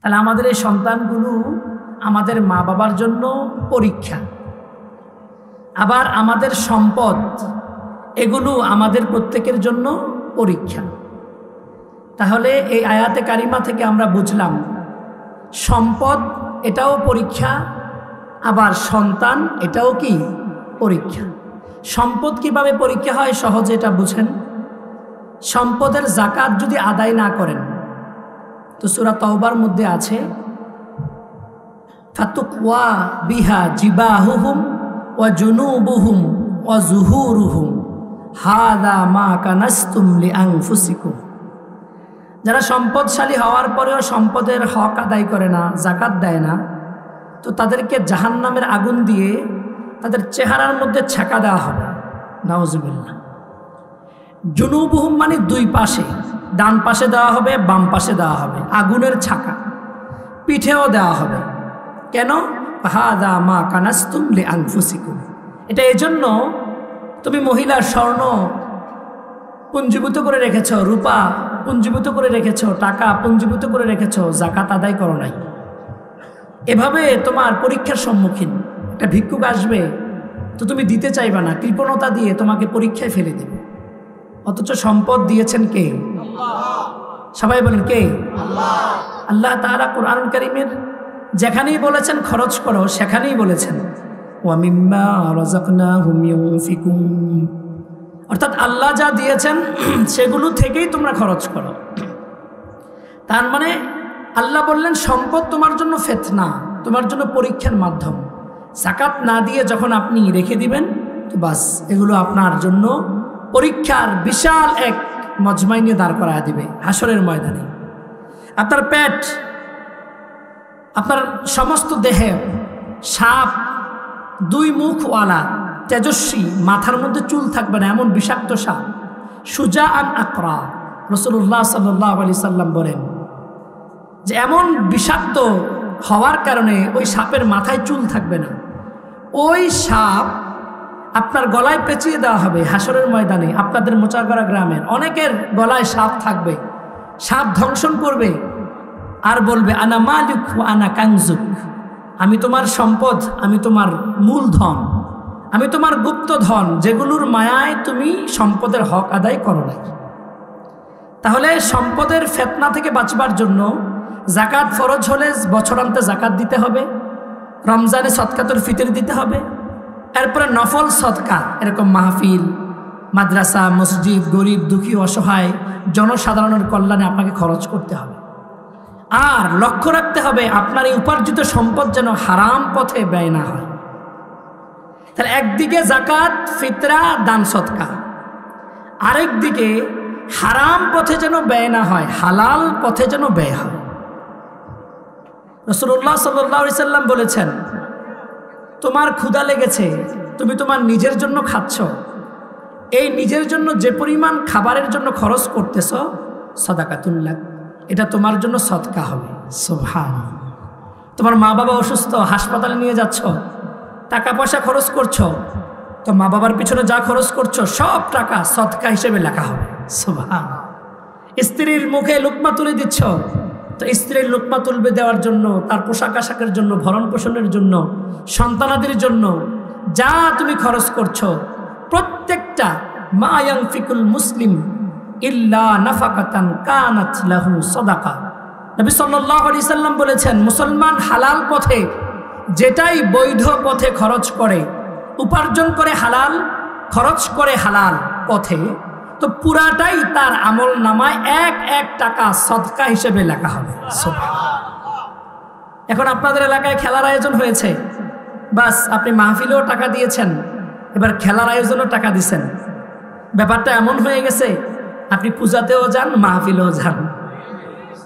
তাহলে আমাদের এই সন্তানগুলো আমাদের মা বাবার জন্য পরীক্ষা, আবার আমাদের সম্পদ এগুলো আমাদের প্রত্যেকের জন্য পরীক্ষা। তাহলে এই আয়াতে কারিমা থেকে আমরা বুঝলাম সম্পদ এটাও পরীক্ষা, আবার সন্তান এটাও কি পরীক্ষা। সম্পদ কিভাবে পরীক্ষা হয় সহজে এটা বুঝেন। সম্পদের যাকাত যদি আদায় না করেন তো সূরা তাওবার মধ্যে আছে ফাতুকওয়া বিহা জিবাহুহুম ওয়া জুনুবুহুম ওয়া যুহুরুহুম হাযা মা কানাসতুম লিআনফুসিকুম। যারা সম্পদশালী হওয়ার পরেও সম্পদের হক আদায় করে না, যাকাত দেয় না, তো তাদেরকে জাহান্নামের আগুন দিয়ে তাদের চেহারার মধ্যে ছেঁকা দেওয়া হবে। নাউজুবিল্লাহ। জুনুবুহুম মানে দুই পাশে, ডান পাশে দেওয়া হবে, বাম পাশে দেওয়া হবে আগুনের ছাকা, পিঠেও দেওয়া হবে। কেন? হাযা মা কানাসতুম লিআনফুসিকুম। এটা এজন্য তুমি মহিলার স্বর্ণ পুঞ্জীভূত করে রেখেছ, রূপা পুঞ্জীভূত করে রেখেছ, টাকা পুঞ্জীভূত করে রেখেছ, যাকাত আদায় করো নাই। এভাবে তোমার পরীক্ষার সম্মুখীন একটা ভিক্ষুক আসবে, তো তুমি দিতে চাইবা না, কৃপণতা দিয়ে তোমাকে পরীক্ষায় ফেলে দেবে। অথচ সম্পদ দিয়েছেন কে? সবাই বলেন কে? আল্লাহ তাআলা কুরআনুল কারীমের যেখানেই বলেছেন খরচ করো, সেখানেই বলেছেন ওয়া মিম্মা রাযাকনাহুম ইউনফিকুন, অর্থাৎ আল্লাহ যা দিয়েছেন সেগুলো থেকেই তোমরা খরচ করো। তার মানে আল্লাহ বললেন সম্পদ তোমার জন্য ফিতনা, তোমার জন্য পরীক্ষার মাধ্যম। যাকাত না দিয়ে যখন আপনি রেখে দিবেন তো বাস, এগুলো আপনার জন্য পরীক্ষার বিশাল এক মজমাই নিয়ে দাঁড় করায় দিবে হাসরের ময়দানে। আপনার পেট, আপনার সমস্ত দেহে সাপ, দুই মুখওয়ালা তেজস্বী, মাথার মধ্যে চুল থাকবে না এমন বিষাক্ত সাপ, সুজা আন আকরা। রাসূলুল্লাহ সাল্লাল্লাহু আলাইহি সাল্লাম বলেন যে এমন বিষাক্ত হওয়ার কারণে ওই সাপের মাথায় চুল থাকবে না। ওই সাপ আপনার গলায় পেঁচিয়ে দেওয়া হবে হাসরের ময়দানে। আপনাদের মোচাগড়া গ্রামের অনেকের গলায় সাপ থাকবে, সাপ ধ্বংসন করবে আর বলবে আনা মালিক ওয়া আনা কানজুক, আমি তোমার সম্পদ, আমি তোমার মূলধন, আমি তোমার গুপ্ত ধন, যেগুলোর মায়ায় তুমি সম্পদের হক আদায় করো নাই। তাহলে সম্পদের ফিতনা থেকে বাঁচবার জন্য যাকাত ফরজ হলে বছরান্তে যাকাত দিতে হবে, রমজানে সদকাতুল ফিতর দিতে হবে, এরপরে নফল সদকা, এরকম মাহফিল, মাদ্রাসা, মসজিদ, গরিব দুঃখী অসহায় জনসাধারণের কল্যাণে আপনাকে খরচ করতে হবে। আর লক্ষ্য রাখতে হবে আপনার এই উপার্জিত সম্পদ যেন হারাম পথে ব্যয় না হয়। তাহলে একদিকে যাকাত, ফিতরা, দান সদকা, আরেক দিকে হারাম পথে যেন ব্যয় না হয়, হালাল পথে যেন ব্যয় হয়। রাসূলুল্লাহ সাল্লাল্লাহু আলাইহি সাল্লাম বলেছেন তোমার ক্ষুধা লেগেছে, তুমি তোমার নিজের জন্য খাচ্ছ, এই নিজের জন্য যে পরিমাণ খাবারের জন্য খরচ করতেছ সাদাকাতুল্লাহ, এটা তোমার জন্য সদকা হবে। সুবহানাল্লাহ। তোমার মা বাবা অসুস্থ, হাসপাতালে নিয়ে যাচ্ছ, টাকা পয়সা খরচ করছো, তো মা বাবার পিছনে যা খরচ করছো সব টাকা সদকা হিসেবে লেখা হবে। সুবহানাল্লাহ। স্ত্রীর মুখে লুকমা তুলে দিচ্ছ, তো স্ত্রীর লুকমা তুলবে দেওয়ার জন্য, তার পোশাক আশাকের জন্য, ভরণ পোষণের জন্য, সন্তানাদির জন্য যা তুমি খরচ করছো প্রত্যেকটা মা ইয়ানফিকুল মুসলিম ইল্লা নাফাকাতান কানাত লাহু সাদাকা। নবী সাল্লাল্লাহু আলাইহি সাল্লাম বলেছেন মুসলমান হালাল পথে যেটাই বৈধ পথে খরচ করে, উপার্জন করে হালাল, খরচ করে হালাল পথে, তো পুরাটাই তার আমল নামায় এক এক টাকা সদকা হিসেবে লেখা হবে। এখন আপনাদের এলাকায় খেলার আয়োজন হয়েছে, বাস আপনি মাহফিলেও টাকা দিয়েছেন, এবার খেলার আয়োজনেও টাকা দিচ্ছেন। ব্যাপারটা এমন হয়ে গেছে আপনি পূজাতেও যান, মাহফিলেও যান।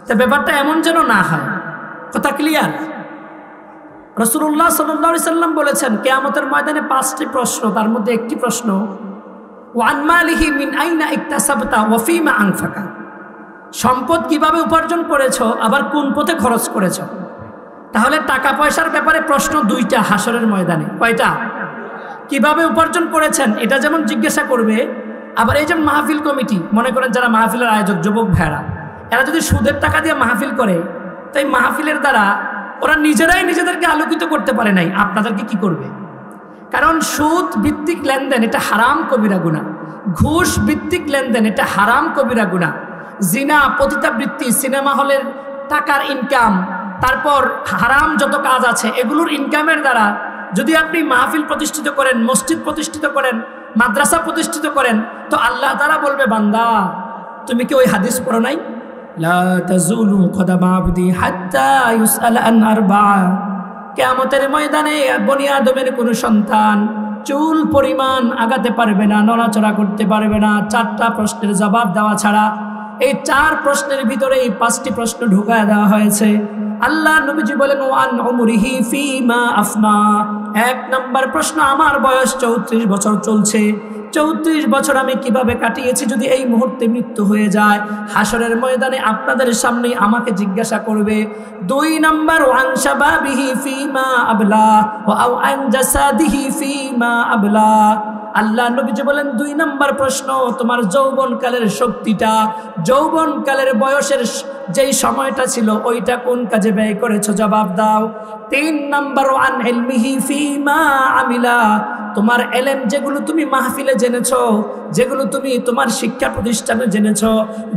তা ব্যাপারটা এমন যেন না হয়। কথা ক্লিয়ার? রাসূলুল্লাহ সাল্লাল্লাহু আলাইহি সাল্লাম বলেছেন কিয়ামতের ময়দানে 5টি প্রশ্ন, তার মধ্যে একটি প্রশ্ন ওয়ান মালিহি মিন আইনা ইকতাসাবতা ওয়া ফীমা আনফাকা, সম্পদ কিভাবে উপার্জন করেছো, আবার কোন পথে খরচ করেছো। তাহলে টাকা পয়সার ব্যাপারে প্রশ্ন 2টা হাসরের ময়দানে। কয়টা? কিভাবে উপার্জন করেছেন এটা যেমন জিজ্ঞাসা করবে, আবার এই যে মাহফিল কমিটি, মনে করেন যারা মাহফিলের আয়োজক যুবক ভাইরা, এরা যদি সুদের টাকা দিয়ে মাহফিল করে তাই মাহফিলের দ্বারা ওরা নিজেরাই নিজেদেরকে আলোকিত করতে পারে নাই, আপনাদেরকে কি করবে? কারণ সুদ ভিত্তিক লেনদেন এটা হারাম কবিরা গুনাহ, ঘুষ ভিত্তিক লেনদেন এটা হারাম কবিরা গুনাহ, জিনা, পতিতাবৃত্তি, সিনেমা হলের টাকার ইনকাম, তারপর হারাম যত কাজ আছে এগুলোর ইনকামের দ্বারা যদি আপনি মাহফিল প্রতিষ্ঠিত করেন, মসজিদ প্রতিষ্ঠিত করেন, মাদ্রাসা প্রতিষ্ঠিত করেন, তো আল্লাহ তাআলা বলবে, বান্দা তুমি কি ওই হাদিস পড়ো নাই? লা তাজুলু কদামা আবদি হাত্তা ইউসআল আন আরবা'a। কিয়ামতের ময়দানে বনি আদমের কোনো সন্তান চুল পরিমাণ আগাতে পারবে না, নড়াচড়া করতে পারবে না, 4টা প্রশ্নের জবাব দেওয়া ছাড়া। এই 4 প্রশ্নের ভিতরে এই 5টি প্রশ্ন ঢুকায় দেওয়া হয়েছে। আল্লাহ নবীজি বলেন, ওয়ান উমরিহি ফিমা আফনা। 1 নম্বর প্রশ্ন, আমার বয়স 34 বছর চলছে, 34 বছর আমি কিভাবে কাটিয়েছি যদি এই মুহূর্তে মৃত্যু হয়ে যায়, হাসরের ময়দানে আপনাদের সামনেই আমাকে জিজ্ঞাসা করবে। 2 নম্বর, ওয়ান শাবাবিহি ফিমা আবলা ওয়া আন জাসাদিহি ফিমা আবলা। আল্লাহ নবীজি বলেন 2 নম্বর প্রশ্ন, তোমার যৌবনকালের শক্তিটা, যৌবনকালের বয়সের যেই সময়টা ছিল ওইটা কোন কাজে ব্যয় করেছো, জবাব দাও। 3 নম্বর, আন ইলমিহি ফিমা আমিলা। তোমার এলেম যেগুলো তুমি মাহফিলে জেনেছো, যেগুলো তুমি তোমার শিক্ষা প্রতিষ্ঠানে জেনেছো,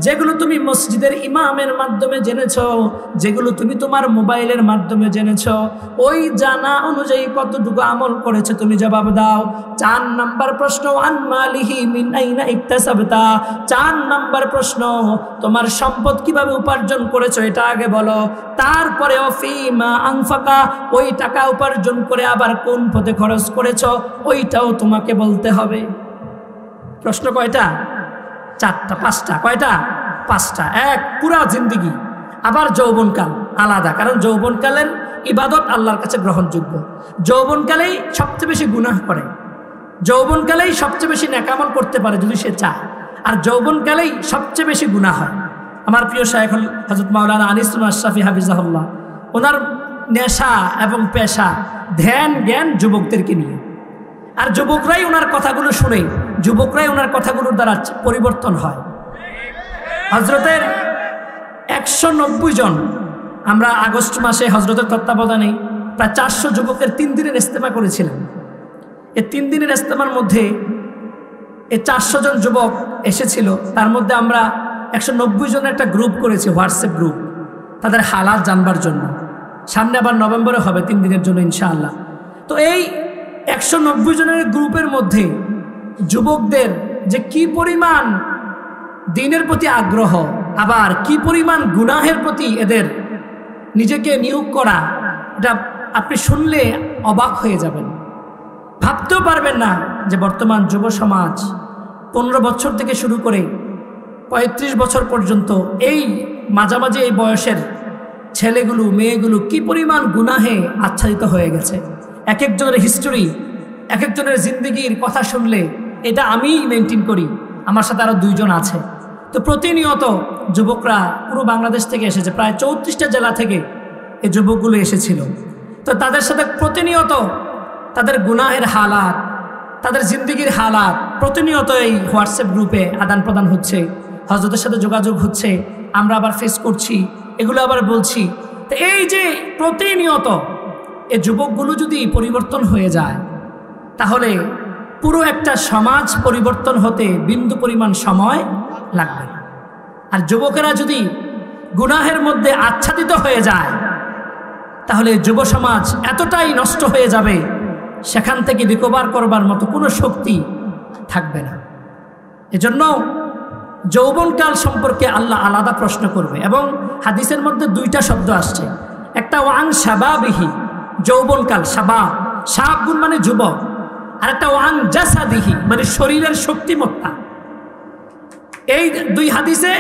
যেগুলো তুমি মসজিদের ইমামের মাধ্যমে জেনেছো, যেগুলো তুমি তোমার মোবাইলের মাধ্যমে জেনেছো, ওই জানা অনুযায়ী কতটুকু আমল করেছো তুমি জবাব দাও। 4 নম্বর প্রশ্ন, আন মালিহি মিন আইনা ইকতাসাবতা। 4 নম্বর প্রশ্ন, তোমার সম্পদ কিভাবে উপার্জন করেছো এটা আগে বলো, তারপরে ফিমা আনফাকা, ওই টাকা উপার্জন করে আবার কোন পথে খরচ করেছো ওইটাও তোমাকে বলতে হবে। প্রশ্ন কয়টা? 4টা, 5টা, কয়টা? 5টা। 1 পুরা জিন্দেগি। আবার যৌবনকাল আলাদা, কারণ যৌবনকালের ইবাদত আল্লাহর কাছে গ্রহণযোগ্য। যৌবনকালেই সবচেয়ে বেশি গুনাহ করে, যৌবনকালেই সবচেয়ে বেশি নেকামল করতে পারে যদি সে চায়, আর যৌবনকালেই সবচেয়ে বেশি গুনাহ হয়। আমার প্রিয় শায়খ হযরত মাওলানা আনিসুল আশরাফি হাফিজাহুল্লাহ, ওনার নেশা এবং পেশা ধ্যান জ্ঞান যুবকদেরকে নিয়ে, আর যুবকরাই ওনার কথাগুলো শুনে, যুবকরাই ওনার কথাগুলোর দ্বারা পরিবর্তন হয়। হজরতের 190 জন, আমরা আগস্ট মাসে হজরতের তত্ত্বাবধানে প্রায় 400 যুবকের 3 দিনের ইজতেমা করেছিলাম। এই 3 দিনের ইজতেমার মধ্যে এই 400 জন যুবক এসেছিল, তার মধ্যে আমরা 190 জনের একটা গ্রুপ করেছি, হোয়াটসঅ্যাপ গ্রুপ, তাদের হালাত জানবার জন্য। সামনে আবার নভেম্বরে হবে 3 দিনের জন্য ইনশাআল্লাহ। তো এই 190 জনের গ্রুপের মধ্যে যুবকদের যে কি পরিমাণ দ্বীনের প্রতি আগ্রহ, আবার কি পরিমাণ গুনাহের প্রতি এদের নিজেকে নিয়োগ করা, এটা আপনি শুনলে অবাক হয়ে যাবেন। ভাবতেও পারবেন না যে বর্তমান যুব সমাজ 15 বছর থেকে শুরু করে 35 বছর পর্যন্ত এই মাঝামাঝি এই বয়সের ছেলেগুলো মেয়েগুলো কি পরিমাণ গুনাহে আচ্ছাদিত হয়ে গেছে। এক একজনের হিস্টোরি, এক একজনের জিন্দগির কথা শুনলে, এটা আমি মেনটেন করি, আমার সাথে আরও 2 জন আছে। তো প্রতিনিয়ত যুবকরা পুরো বাংলাদেশ থেকে এসেছে, প্রায় 34টা জেলা থেকে এই যুবকগুলো এসেছিল। তো তাদের সাথে প্রতিনিয়ত তাদের গুনাহের হালাত, তাদের জিন্দগির হালাত প্রতিনিয়ত এই হোয়াটসঅ্যাপ গ্রুপে আদান প্রদান হচ্ছে, হজরতের সাথে যোগাযোগ হচ্ছে, আমরা আবার ফেস করছি, এগুলো আবার বলছি। তো এই যে প্রতিনিয়ত এই যুবকগুলো যদি পরিবর্তন হয়ে যায়, তাহলে পুরো একটা সমাজ পরিবর্তন হতে বিন্দু পরিমাণ সময় লাগবে না। আর যুবকেরা যদি গুনাহের মধ্যে আচ্ছাদিত হয়ে যায়, তাহলে যুব সমাজ এতটাই নষ্ট হয়ে যাবে, সেখান থেকে রিকভার করবার মতো কোনো শক্তি থাকবে না। এজন্য যৌবনকাল সম্পর্কে আল্লাহ আলাদা প্রশ্ন করবে, এবং হাদিসের মধ্যে 2টা শব্দ আসছে। একটা ওয়ান শাবাবিহি, যৌবনকাল, শাবাব, শাব গুণ মানে যুবক, আর একটা ওয়ান জাসাদিহি মানে শরীরের শক্তিমত্তা। এই 2 হাদিসে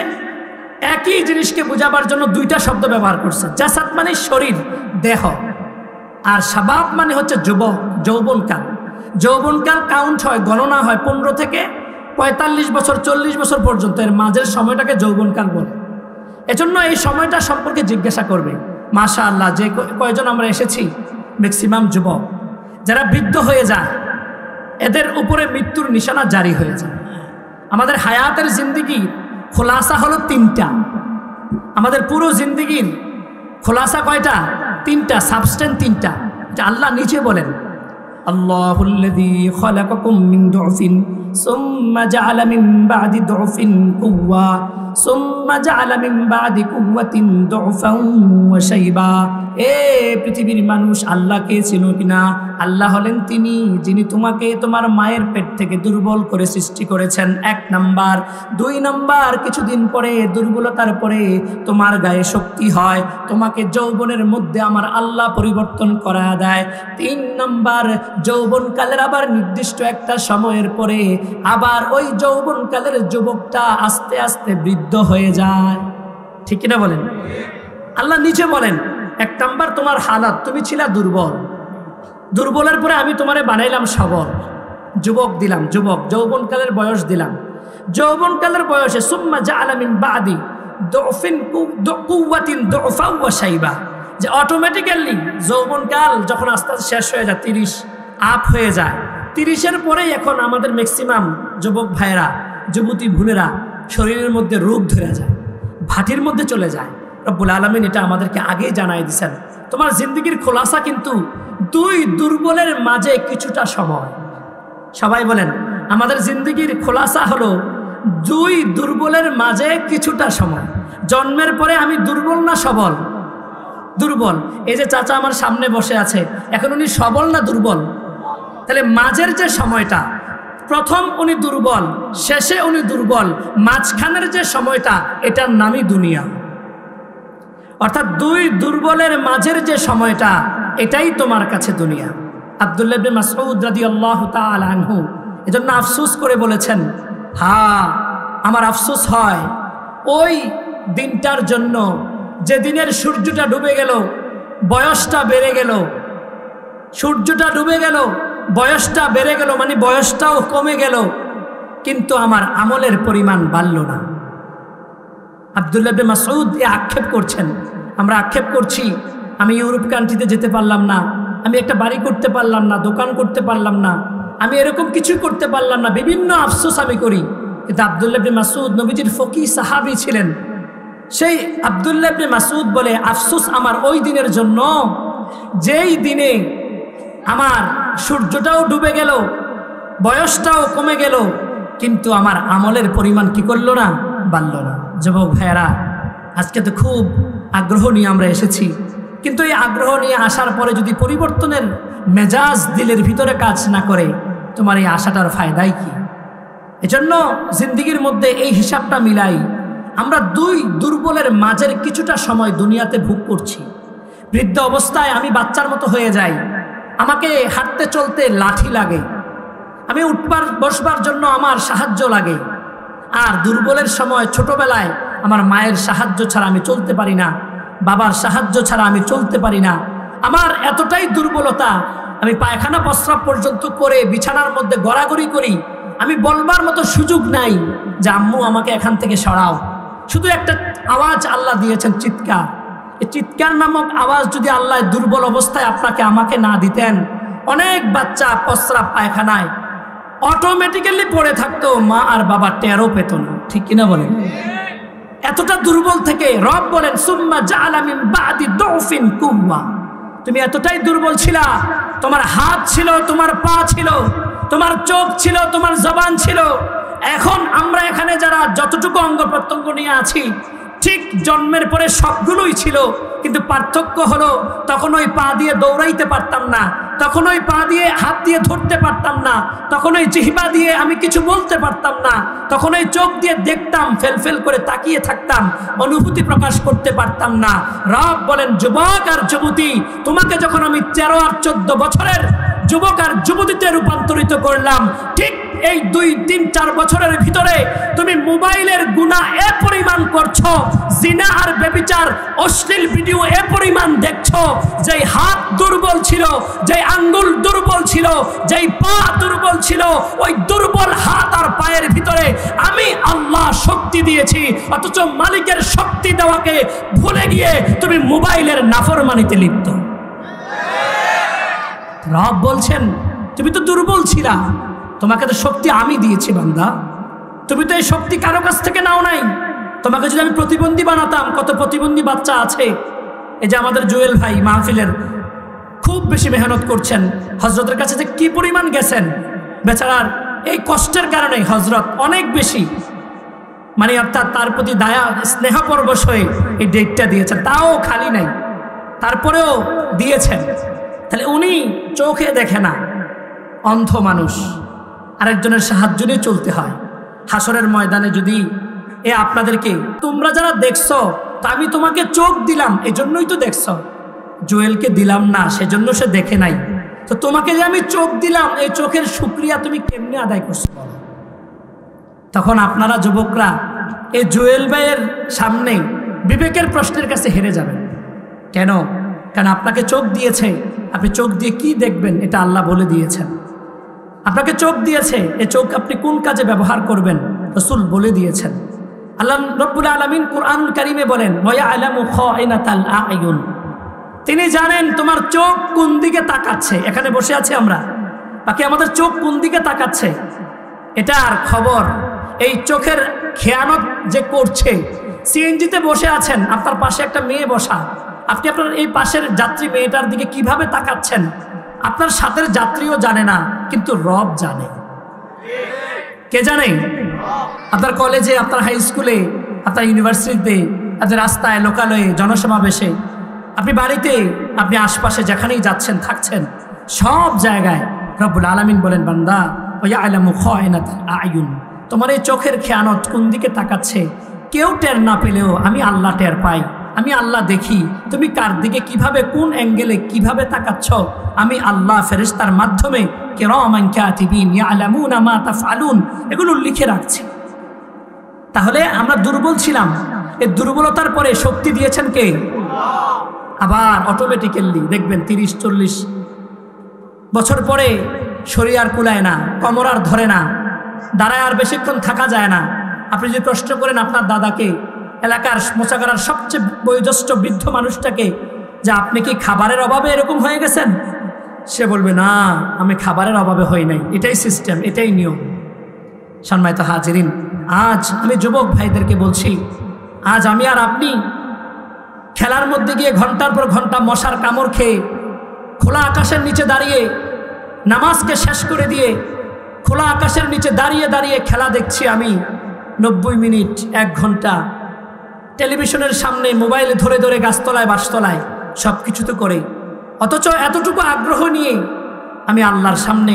একই জিনিসকে বোঝাবার জন্য 2টা শব্দ ব্যবহার করছে। জাসাদ মানে শরীর, দেহ, আর শাবাব মানে হচ্ছে যুবক, যৌবনকাল। যৌবনকাল কাউন্ট হয়, গণনা হয় 15 থেকে 45 বছর, 40 বছর পর্যন্ত, এর মাঝের সময়টাকে যৌবনকাল বলে। এজন্য এই সময়টা সম্পর্কে জিজ্ঞাসা করবে। মাশাআল্লাহ, যে কয়জন আমরা এসেছি ম্যাক্সিমাম যুবক। যারা বৃদ্ধ হয়ে যায় এদের উপরে মৃত্যুর নিশানা জারি হয়ে যায়। আমাদের হায়াতের জিন্দিগির খোলাসা হলো 3টা। আমাদের পুরো জিন্দিগির খোলাসা কয়টা? তিনটা, সাবস্টেন্স তিনটা। এটা আল্লাহ নিজে বলেন, আল্লাহুল্লাযী খালাকাকুম মিন দুফিন সুম্মা জাআলা মিন বা'দি দুফিন কুওয়া সুম্মা জাআলা মিন বা'দি কুওয়াতিন দুফান ওয়া শাইবা। এ পৃথিবীর মানুষ, আল্লাহকে চেনো কিনা? আল্লাহ হলেন তিনি যিনি তোমাকে তোমার মায়ের পেট থেকে দুর্বল করে সৃষ্টি করেছেন, 1 নাম্বার। 2 নাম্বার, কিছুদিন পরে দুর্বলতার পরে তোমার গায়ে শক্তি হয়, তোমাকে যৌবনের মধ্যে আমার আল্লাহ পরিবর্তন করা দেয়। 3 নাম্বার, যৌবনকালের আবার নির্দিষ্ট একটা সময়ের পরে আবার ওই যৌবনকালের যুবকটা আস্তে আস্তে বৃদ্ধ হয়ে যায়। ঠিক কিনা বলেন? আল্লাহ নিচে বলেন 1 নাম্বার তোমার হালাত, তুমি ছিলা দুর্বল, দুর্বলের পরে আমি তোমারে বানাইলাম সবল, যুবক দিলাম, যুবক যৌবনকালের বয়স দিলাম। যৌবনকালের বয়সে সুম্মা জাআলা মিন বাদি দুফিন কুওয়াতিন দুফা ওয়া শাইবা, যে অটোমেটিক্যালি যৌবনকাল যখন আস্তে আস্তে শেষ হয়ে যায়, 30 আপ হয়ে যায়, 30-এর পরেই এখন আমাদের ম্যাক্সিমাম যুবক ভাইয়েরা, যুবতী ভুলেরা শরীরের মধ্যে রোগ ধরে যায়, ভাটির মধ্যে চলে যায়। রব্বুল আলামিন এটা আমাদেরকে আগেই জানাই দিয়েছেন। তোমার জিন্দগির খোলাসা কিন্তু 2 দুর্বলের মাঝে কিছুটা সময়। সবাই বলেন, আমাদের জিন্দগির খোলাসা হলো 2 দুর্বলের মাঝে কিছুটা সময়। জন্মের পরে আমি দুর্বল না সবল? দুর্বল। এই যে চাচা আমার সামনে বসে আছে, এখন উনি সবল না দুর্বল? তাহলে মাঝের যে সময়টা, প্রথম উনি দুর্বল, শেষে উনি দুর্বল, মাঝখানের যে সময়টা, এটার নামই দুনিয়া। অর্থাৎ 2 দুর্বলের মাঝের যে সময়টা, এটাই তোমার কাছে দুনিয়া। আব্দুল্লাহ ইবনে মাসউদ রাদিয়াল্লাহু তাআলা আনহু এজন্য আফসোস করে বলেছেন, হ্যাঁ আমার আফসোস হয় ওই দিনটার জন্য যে দিনের সূর্যটা ডুবে গেল, বয়সটা বেড়ে গেল, সূর্যটা ডুবে গেল, বয়সটা বেড়ে গেল, মানে বয়সটাও কমে গেল, কিন্তু আমার আমলের পরিমাণ বাড়ল না। আব্দুল্লাহ ইবনে মাসউদ আক্ষেপ করছেন, আমরা আক্ষেপ করছি আমি ইউরোপ কান্ট্রিতে যেতে পারলাম না, আমি একটা বাড়ি করতে পারলাম না, দোকান করতে পারলাম না, আমি এরকম কিছু করতে পারলাম না, বিভিন্ন আফসোস আমি করি। কিন্তু আব্দুল্লাহ ইবনে মাসউদ নবীজির ফকিহ সাহাবী ছিলেন। সেই আব্দুল্লাহ ইবনে মাসউদ বলে, আফসোস আমার ওই দিনের জন্য যেই দিনে আমার সূর্যটাও ডুবে গেল, বয়সটাও কমে গেল, কিন্তু আমার আমলের পরিমাণ কি করলো না? বাড়ল না। যুবক ভাইয়েরা, আজকে তো খুব আগ্রহ নিয়ে আমরা এসেছি, কিন্তু এই আগ্রহ নিয়ে আসার পরে যদি পরিবর্তনের মেজাজ দিলের ভিতরে কাজ না করে, তোমার এই আশাটার ফায়দাই কি? এজন্য জিন্দিগির মধ্যে এই হিসাবটা মিলাই, আমরা 2 দুর্বলের মাঝের কিছুটা সময় দুনিয়াতে ভোগ করছি। বৃদ্ধ অবস্থায় আমি বাচ্চার মতো হয়ে যাই, আমাকে হাঁটতে চলতে লাঠি লাগে, আমি উঠবার বসবার জন্য আমার সাহায্য লাগে। আর দুর্বলের সময় ছোটবেলায় আমার মায়ের সাহায্য ছাড়া আমি চলতে পারি না, বাবার সাহায্য ছাড়া আমি চলতে পারি না। আমার এতটাই দুর্বলতা, আমি পায়খানা প্রস্রাব পর্যন্ত করে বিছানার মধ্যে গড়াগড়ি করি, আমি বলবার মতো সুযোগ নাই যে আম্মু আমাকে এখান থেকে সরাও। শুধু একটা আওয়াজ আল্লাহ দিয়েছেন, চিৎকার। এই চিৎকার নামক আওয়াজ যদি আল্লাহ দুর্বল অবস্থায় আপনাকে আমাকে না দিতেন, অনেক বাচ্চা প্রস্রাব পায়খানায় অটোমেটিক্যালি পড়ে থাকতো, মা আর বাবা টেরও পেত না। ঠিক কিনা বলেন? এতটা দুর্বল থেকে রব বলেন, সুম্মা জাআলা মিন বাদি দুফিন কুওয়া। তুমি এতটাই দুর্বল ছিলা, তোমার হাত ছিল, তোমার পা ছিল, তোমার চোখ ছিল, তোমার জবান ছিল। এখন আমরা এখানে যারা যতটুকু অঙ্গ প্রত্যঙ্গ নিয়ে আছি, ঠিক জন্মের পরে সবগুলোই ছিল, কিন্তু পার্থক্য হলো তখন ওই পা দিয়ে দৌড়াইতে পারতাম না, তখন ওই পা দিয়ে হাত দিয়ে ধরতে পারতাম না, তখন ওই জিহ্বা দিয়ে আমি কিছু বলতে পারতাম না, তখন ওই চোখ দিয়ে দেখতাম, ফেল করে তাকিয়ে থাকতাম, অনুভূতি প্রকাশ করতে পারতাম না। রব বলেন, যুবক আর যুবতী, তোমাকে যখন আমি 13 আর 14 বছরের যুবক আর যুবতীতে রূপান্তরিত করলাম, ঠিক এই 2, 3, 4 বছরের ভিতরে তুমি মোবাইলের গুনাহ এ পরিমাণ করছো, জিনা আর ব্যভিচার অশ্লীল ভিডিও এ পরিমাণ দেখছো, যেই হাত দুর্বল ছিল, যেই আঙ্গুল দুর্বল ছিল, যেই পা দুর্বল ছিল, ওই দুর্বল হাত আর পায়ের ভিতরে আমি আল্লাহ শক্তি দিয়েছি, অথচ মালিকের শক্তি দেওয়াকে ভুলে গিয়ে তুমি মোবাইলের নাফরমানিতে লিপ্ত। রব বলছেন, তুমি তো দুর্বল ছিলা, তোমাকে তো শক্তি আমি দিয়েছি বান্দা, তুমি তো এই শক্তি কারো কাছ থেকে নাও নাই। তোমাকে যদি আমি প্রতিবন্ধী বানাতাম, কত প্রতিবন্ধী বাচ্চা আছে এই যে আমাদের জুয়েল ভাই মাহফিলের খুব বেশি মেহনত করছেন, হজরতের কাছে যে কি পরিমাণ গেছেন, বেচারার এই কষ্টের কারণে হজরত অনেক বেশি মানে অর্থাৎ তার প্রতি দয়া স্নেহ পরবশ হয়ে এই ডেটটা দিয়েছেন, তাও খালি নাই, তারপরেও দিয়েছেন। তাহলে উনি চোখে দেখে না, অন্ধ মানুষ, আরেকজনের সাহায্য নিয়ে চলতে হয়। হাসরের ময়দানে যদি আপনাদেরকে তোমরা যারা দেখছো, তা আমি তোমাকে চোখ দিলাম এজন্যই তো দেখছো, জুয়েলকে দিলাম না সেজন্য সে দেখে নাই, তো তোমাকে যে আমি চোখ দিলাম এই চোখের শুকরিয়া তুমি কেমনে আদায় করছো? তখন আপনারা যুবকরা এই জুয়েল ভাইয়ের সামনে বিবেকের প্রশ্নের কাছে হেরে যাবেন। কেন? কারণ আপনাকে চোখ দিয়েছে, আপনি চোখ দিয়ে কি দেখবেন এটা আল্লাহ বলে দিয়েছেন। আপনাকে চোখ দিয়েছে, এই চোখ আপনি কোন কাজে ব্যবহার করবেন রাসূল বলে দিয়েছেন। আল্লাহ রাব্বুল আলামিন কুরআন কারীমে বলেন ওয়ায়ালামু খাইনাতাল আয়ুন, তিনি জানেন তোমার চোখ কোন দিকে তাকাচ্ছে। এখানে বসে আছি আমরা, বাকি আমাদের চোখ কোন দিকে তাকাচ্ছে এটার খবর এই চোখের খেয়ানত যে করছে। সিএনজিতে বসে আছেন, আপনার পাশে একটা মেয়ে বসা, আপনি আপনার এই পাশের যাত্রী মেয়েটার দিকে কিভাবে তাকাচ্ছেন আপনার সাথের যাত্রীও জানে না, কিন্তু রব জানে। কে জানে? আপনার কলেজে, আপনার হাই স্কুলে, আপনার ইউনিভার্সিটিতে, আপনার রাস্তায়, লোকালয়ে, জনসমাবেশে, আপনি বাড়িতে, আপনি আশপাশে যেখানেই যাচ্ছেন থাকছেন, সব জায়গায় রব্বুল আলামিন বলেন বান্দা ওয়ায়ালামু খাইনাতাল আয়ুন, তোমার এই চোখের খেয়ানত কোন দিকে তাকাচ্ছে কেউ টের না পেলেও আমি আল্লাহ টের পাই, আমি আল্লাহ দেখি তুমি কার দিকে কিভাবে, কোন অ্যাঙ্গেলে কিভাবে তাকাচ্ছ, আমি আল্লাহ ফেরেশতার মাধ্যমে কিরামান কাতিবিন ইয়ালামুনা মা তাফআলুন এগুলো লিখে রাখছি। তাহলে আমরা দুর্বল ছিলাম, এই দুর্বলতার পরে শক্তি দিয়েছেন কে? আবার অটোমেটিক্যালি দেখবেন 30-40 বছর পরে শরীর আর কুলায় না, কোমর আর ধরে না, দাঁড়ায় আর বেশিক্ষণ থাকা যায় না। আপনি যদি প্রশ্ন করেন আপনার দাদাকে, এলাকার মোচাগাড়ার সবচেয়ে বয়োজ্যেষ্ঠ বৃদ্ধ মানুষটাকে, যে আপনি কি খাবারের অভাবে এরকম হয়ে গেছেন, সে বলবে না আমি খাবারের অভাবে হই নাই, এটাই সিস্টেম, এটাই নিয়ম। সম্মানিত হাজিরিন, আজ আমি যুবক ভাইদেরকে বলছি, আজ আমি আর আপনি খেলার মধ্যে গিয়ে ঘন্টার পর ঘন্টা মশার কামড় খেয়ে খোলা আকাশের নিচে দাঁড়িয়ে নামাজকে শেষ করে দিয়ে খোলা আকাশের নিচে দাঁড়িয়ে দাঁড়িয়ে খেলা দেখছি আমি 90 মিনিট 1 ঘন্টা, টেলিভিশনের সামনে মোবাইলে ধরে ধরে গাছতলায় বাসতলায় সব কিছু তো করে, অথচ এতটুকু আগ্রহ নিয়ে আমি আল্লাহর সামনে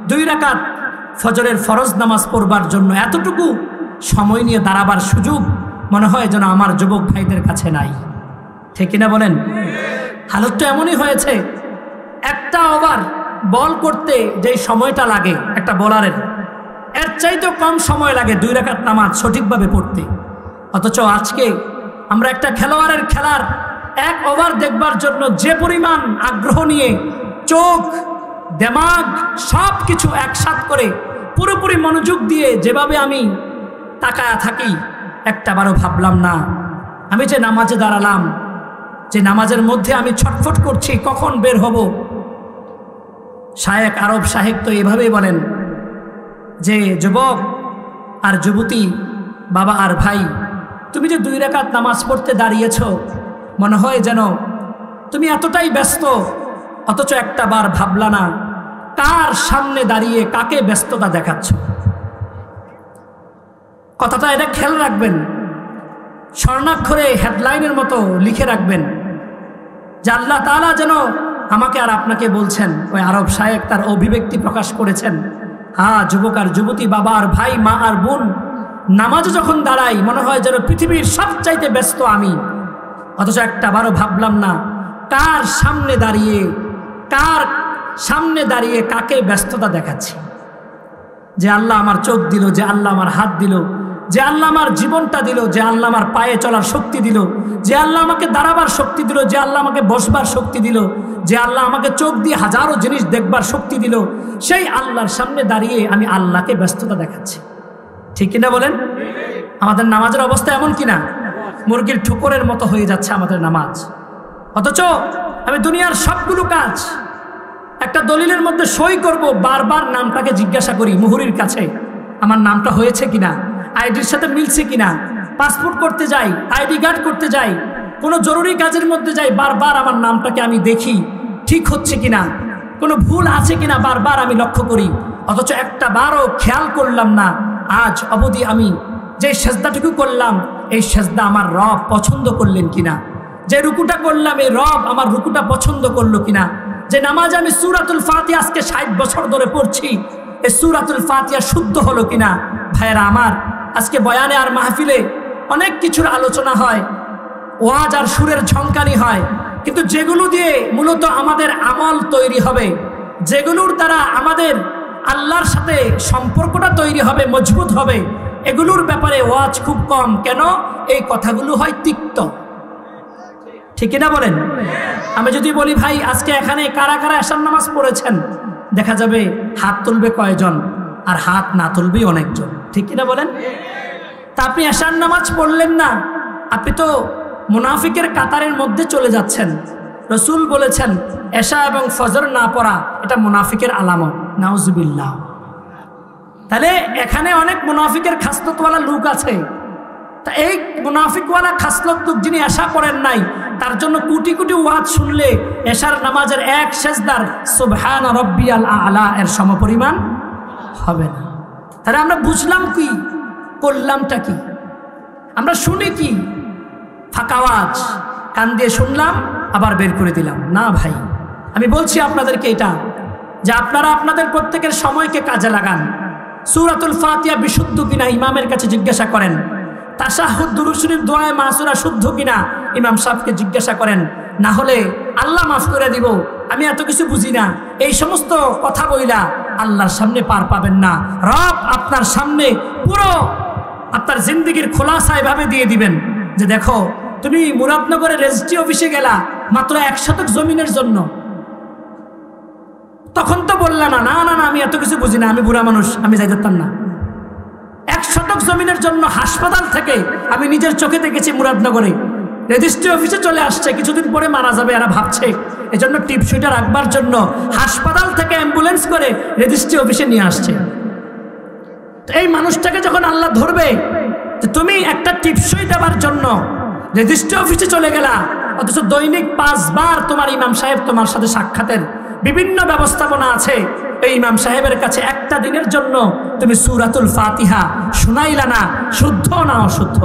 2 রাকাত ফজরের ফরজ নামাজ পড়বার জন্য এতটুকু সময় নিয়ে দাঁড়াবার সুযোগ মনে হয় যেন আমার যুবক ভাইদের কাছে নাই। ঠিক কিনা বলেন? হালত তো এমনই হয়েছে, একটা ওভার বল করতে যেই সময়টা লাগে একটা বোলারের, এর চাইতেও কম সময় লাগে 2 রাকাত নামাজ সঠিকভাবে পড়তে। অথচ আজকে আমরা একটা খেলোয়াড়ের খেলার 1 ওভার দেখবার জন্য যে পরিমাণ আগ্রহ নিয়ে চোখ, দিমাগ সব কিছু একসাথ করে পুরোপুরি মনোযোগ দিয়ে যেভাবে আমি তাকায়া থাকি, একটাবারও ভাবলাম না আমি যে নামাজে দাঁড়ালাম, যে নামাজের মধ্যে আমি ছটফট করছি কখন বের হব। শায়েখ আরব সাহেব তো এভাবেই বলেন যে যুবক আর যুবতী, বাবা আর ভাই, তুমি যে 2 রাকাত নামাজ পড়তে দাঁড়িয়েছ মনে হয় যেন তুমি এতটাই ব্যস্ত, অথচ একটা বার ভাবলা না কার সামনে দাঁড়িয়ে কাকে ব্যস্ততা দেখাচ্ছ। কথাটা এটা খেয়াল রাখবেন, স্বর্ণাক্ষরে হেডলাইনের মতো লিখে রাখবেন যে আল্লাহ তাআলা যেন আমাকে আর আপনাকে বলছেন। ওই আরব শায়েখ তার অভিব্যক্তি প্রকাশ করেছেন, হ্যাঁ যুবক আর যুবতী, বাবা আর ভাই, মা আর বোন, নামাজে যখন দাঁড়াই মনে হয় যেন পৃথিবীর সবচাইতে ব্যস্ত আমি, অথচ একটাবারও ভাবলাম না কার সামনে দাঁড়িয়ে কাকে ব্যস্ততা দেখাচ্ছি। যে আল্লাহ আমার চোখ দিল, যে আল্লাহ আমার হাত দিল, যে আল্লাহ আমার জীবনটা দিল, যে আল্লাহ আমার পায়ে চলার শক্তি দিল, যে আল্লাহ আমাকে দাঁড়াবার শক্তি দিল, যে আল্লাহ আমাকে বসবার শক্তি দিল, যে আল্লাহ আমাকে চোখ দিয়ে হাজারো জিনিস দেখবার শক্তি দিল, সেই আল্লাহর সামনে দাঁড়িয়ে আমি আল্লাহকে ব্যস্ততা দেখাচ্ছি। ঠিক কিনা বলেন? আমাদের নামাজের অবস্থা এমন কিনা? মুরগির ঠোকরের মতো হয়ে যাচ্ছে আমাদের নামাজ। অথচ আমি দুনিয়ার সবগুলো কাজ একটা দলিলের মধ্যে সই করব, বারবার নামটাকে জিজ্ঞাসা করি মুহুরির কাছে, আমার নামটা হয়েছে কিনা, আইডির সাথে মিলছে কিনা, পাসপোর্ট করতে যাই, আইডি কার্ড করতে যাই, কোনো জরুরি কাজের মধ্যে যাই, বারবার আমার নামটাকে আমি দেখি ঠিক হচ্ছে কিনা, কোনো ভুল আছে কিনা বারবার আমি লক্ষ্য করি, অথচ একটা বারও খেয়াল করলাম না আজ অবধি আমি যে সেজদাটুকু করলাম এই সেজদা আমার রব পছন্দ করলেন কিনা, যে রুকুটা করলাম এই রব আমার রুকুটা পছন্দ করলো কিনা, যে নামাজ আমি সূরাতুল ফাতিহা আজকে 60 বছর ধরে পড়ছি এই সূরাতুল ফাতিহা শুদ্ধ হলো কিনা। ভাইয়েরা আমার, আজকে বয়ানে আর মাহফিলে অনেক কিছুর আলোচনা হয়, ওয়াজ আর সুরের ঝংকানি হয়, কিন্তু যেগুলো দিয়ে মূলত আমাদের আমল তৈরি হবে, যেগুলোর দ্বারা আমাদের আল্লাহর সাথে সম্পর্কটা তৈরি হবে, মজবুত হবে, এগুলোর ব্যাপারে ওয়াজ খুব কম। কেন? এই কথাগুলো হয় তিক্ত, ঠিক না বলেন? আমি যদি বলি ভাই আজকে এখানে কারা কারা এশার নামাজ পড়েছেন, দেখা যাবে হাত তুলবে কয়জন, আর হাত না তুলবে অনেকজন, ঠিক কিনা বলেন? তা আপনি এশার নামাজ পড়লেন না, আপনি তো মুনাফিকের কাতারের মধ্যে চলে যাচ্ছেন। রসুল বলেছেন এশা এবং ফজর না পড়া এটা মুনাফিকের আলামত, নাউজুবিল্লাহ। তাহলে এখানে অনেক মুনাফিকের খাসলতওয়ালা লোক আছে, তা এই মুনাফিকওয়ালা খাসলত লোক যিনি এশা পড়েন নাই, তার জন্য কোটি কোটি ওয়াজ শুনলে এশার নামাজের এক সেজদার সুবহান রাব্বিয়াল আ'লা এর সমপরিমাণ হবে না। তাহলে আমরা বুঝলাম কি, করলামটা কি? আমরা শুনি কি? ফাঁকা আওয়াজ, কান দিয়ে শুনলাম আবার বের করে দিলাম না। ভাই আমি বলছি আপনাদেরকে এটা, যে আপনারা আপনাদের প্রত্যেকের সময়কে কাজে লাগান। সূরাতুল ফাতিহা বিশুদ্ধ কিনা ইমামের কাছে জিজ্ঞাসা করেন, তাশাহুদ দুরূদ শরীফ দোয়ায়ে মাসুরা শুদ্ধ কিনা ইমাম সাহেবকে জিজ্ঞাসা করেন, না হলে আল্লাহ মাফ করে দিব, আমি এত কিছু বুঝি না, এই সমস্ত কথা বইলা আল্লাহর সামনে পার পাবেন না। রব আপনার সামনে পুরো আপনার জিন্দেগির খোলাসা এভাবে দিয়ে দিবেন যে দেখো তুমি মুরাদনগরের রেজিস্ট্রি অফিসে গেলা মাত্র 1 শতক জমিনের জন্য, তখন তো বললা না না না আমি এত কিছু বুঝি না, আমি বুড়া মানুষ, আমি যাই যেতাম না। 1 শতক জমিনের জন্য হাসপাতাল থেকে আমি নিজের চোখে দেখেছি মুরাদনগরে রেজিস্ট্রি অফিসে চলে আসছে, কিছুদিন পরে মারা যাবে এরা ভাবছে, এজন্য টিপসইটা রাখবার জন্য হাসপাতাল থেকে অ্যাম্বুলেন্স করে রেজিস্ট্রি অফিসে নিয়ে আসছে। তো এই মানুষটাকে যখন আল্লাহ ধরবে, তুমি একটা টিপসই দেওয়ার জন্য রেজিস্ট্রি অফিসে চলে গেলা, অথচ দৈনিক 5 বার তোমার ইমাম সাহেব তোমার সাথে সাক্ষাতের বিভিন্ন ব্যবস্থাপনা আছে, এই ইমাম সাহেবের কাছে একটা দিনের জন্য তুমি সূরাতুল ফাতিহা শুনাইলা না, শুদ্ধ না অশুদ্ধ?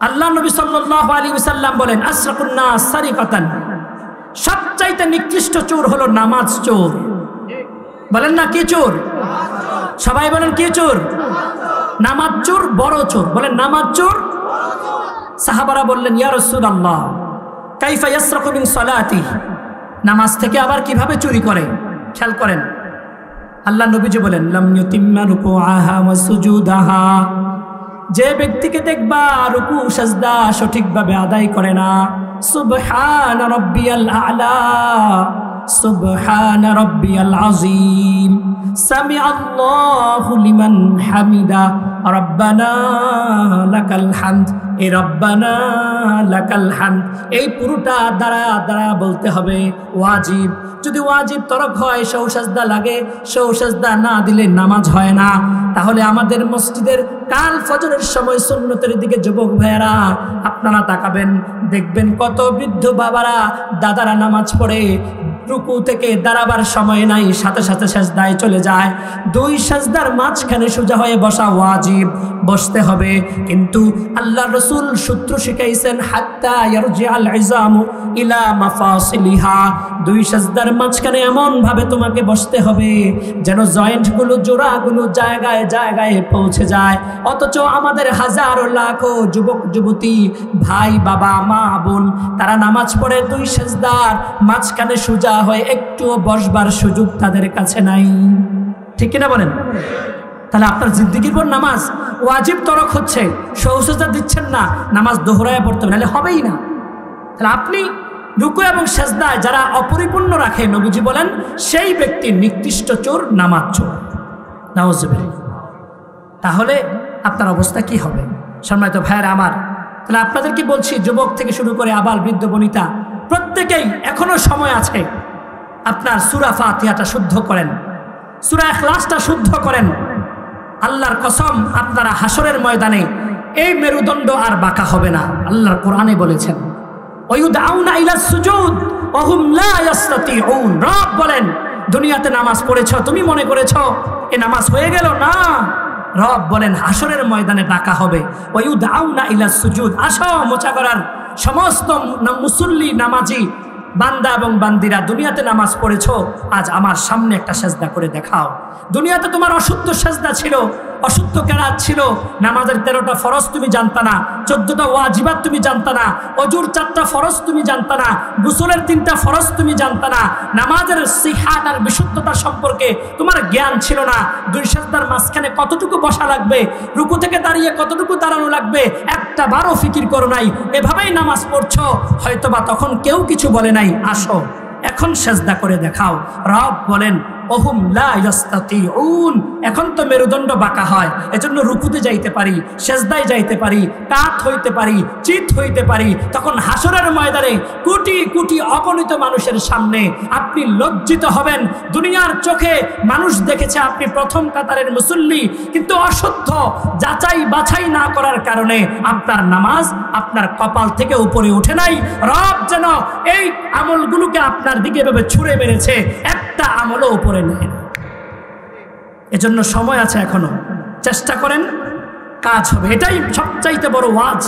আল্লাহ নবী সাল্লাল্লাহু আলাইহি ওয়াসাল্লাম বলেন আসরাকুন নাস সারিকাতান, সবচাইতে নিকৃষ্ট চোর হলো নামাজ চোর। বলেন না কি চোর? সবাই বলেন কি চোর? নামাজ চোর, বড় চোর। বলেন নামাজ চোর। সাহাবারা বললেন ইয়া রাসূলুল্লাহ কাইফা ইয়াসরাকু মিন সালাতি, নামাজ থেকে আবার কিভাবে চুরি করে? খেয়াল করেন আল্লাহ নবীজি বলেন লাম ইউতিম্মা রুকুআহা ওয়া সুজুদাহা, যে ব্যক্তিকে দেখবা রুকু সাজদা সঠিকভাবে আদায় করে না, সুবহান রাব্বিয়াল আ'লা সুবহান রাব্বিয়াল আযীম সামি আল্লাহু লিমান হামিদা রব্বানা লাকাল হামদ, এই রব্বানা লাকাল হামদ এই পুরোটা দ্বারা দ্বারা বলতে হবে, ওয়াজিব। যদি ওয়াজিব তরক হয়, সৌ সাজদা লাগে, সৌ সাজদা না দিলে নামাজ হয় না। তাহলে আমাদের মসজিদের কাল ফজরের সময় সুন্নতের দিকে যুবক ভাইয়েরা আপনারা তাকাবেন, দেখবেন কত বৃদ্ধ বাবারা দাদারা নামাজ পড়ে, রুকু থেকে দাঁড়াবার সময় নাই, সাথে সাথে সাজদায় চলে যায়। 2 সাজদার মাঝখানে সোজা হয়ে বসা ওয়াজিব, বসতে হবে। কিন্তু আল্লাহ রাসূল সূত্র শিখাইছেন হাত্তা ইয়ারজিআল ইজামু ইলা মাফাসিলিহা, 2 সাজদার মাঝখানে এমন ভাবে তোমাকে বসতে হবে যেন জয়েন্টগুলো জোড়াগুলো জায়গায় জায়গায় পৌঁছে যায়। অথচ আমাদের হাজারো লাখো যুবক যুবতী ভাই বাবা মা বোন তারা নামাজ পড়ে 2 সাজদার মাঝখানে সোজা হয়ে একটুও বসবার সুযোগ তাদের কাছে নাই, ঠিক কিনা বলেন? তাহলে আপনার জিন্দেগির পর নামাজ ওয়াজিব তরক হচ্ছে, সৌসাজদা দিচ্ছেন না, নামাজ দোহরায় পড়তে হবে, নাহলে হবেই না। তাহলে আপনি রুকু এবং সাজদায় যারা অপরিপূর্ণ রাখে, নবীজি বলেন সেই ব্যক্তি নিকৃষ্ট চোর, নামাজ চোর, নাউজুবিল্লাহ। তাহলে আপনার অবস্থা কি হবে? সম্মানিত ভাইয়েরা আমার, তাহলে আপনাদেরকে বলছি, যুবক থেকে শুরু করে আবাল বৃদ্ধ বনিতা প্রত্যেকেই এখনো সময় আছে, আপনার সূরা ফাতিহাটা শুদ্ধ করেন, সূরা ইখলাসটা শুদ্ধ করেন। আল্লাহর কসম, আপনারা হাসরের ময়দানে এই মেরুদণ্ড আর বাঁকা হবে না। আল্লাহর কোরআনে বলেছেন ওয়ায়ুদআউনা ইলাস সুজুদ ওয়া হুম লা ইস্তাতিউন। রব বলেন দুনিয়াতে নামাজ পড়েছ, তুমি মনে করেছ এ নামাজ হয়ে গেল, না। রব বলেন হাসরের ময়দানে ডাকা হবে ওয়ায়ুদআউনা ইলাস সুজুদ। আসো মোচা করার সমস্ত মুসল্লি নামাজি বান্দা এবং বান্দিরা, দুনিয়াতে নামাজ পড়েছো, আজ আমার সামনে একটা সেজদা করে দেখাও। দুনিয়াতে তোমার অশুদ্ধ সেজদা ছিল, অশুদ্ধ কেরাত ছিল, নামাজের 13টা ফরজ তুমি জানতা না, 14টা ওয়াজিবাত তুমি জানতা না, অজুর 4টা ফরজ তুমি জানতা না, গোসলের 3টা ফরজ তুমি জানতা না, নামাজের সিহাত আর বিশুদ্ধতা সম্পর্কে তোমার জ্ঞান ছিল না। দুই সেজদার মাঝখানে কতটুকু বসা লাগবে, রুকু থেকে দাঁড়িয়ে কতটুকু দাঁড়ানো লাগবে, একটা বারও ফিকির করো নাই, এভাবেই নামাজ পড়ছো। হয়তোবা তখন কেউ কিছু বলে নাই, আসো এখন সেজদা করে দেখাও। রব বলেন ওহুম লা ইস্তাতিউন। এখন তো মেরুদণ্ড বাঁকা হয়, এজন্য রুকুতে যাইতে পারি, সেজদায় যাইতে পারি, কাত হইতে পারি, চিত হইতে পারি। তখন হাসরের ময়দানে কোটি কোটি অগণিত মানুষের সামনে আপনি লজ্জিত হবেন। দুনিয়ার চোখে মানুষ দেখেছে আপনি প্রথম কাতারের মুসল্লি, কিন্তু অশুদ্ধ যাচাই বাছাই না করার কারণে আপনার নামাজ আপনার কপাল থেকে উপরে উঠে নাই। রব যেন এই আমলগুলোকে আপনার দিকে এভাবে ছুঁড়ে মেরেছে, একটা আমলও উপরে নেই। এজন্য সময় আছে এখনো, চেষ্টা করেন, কাজ হবে। এটাই সবচাইতে বড় ওয়াজ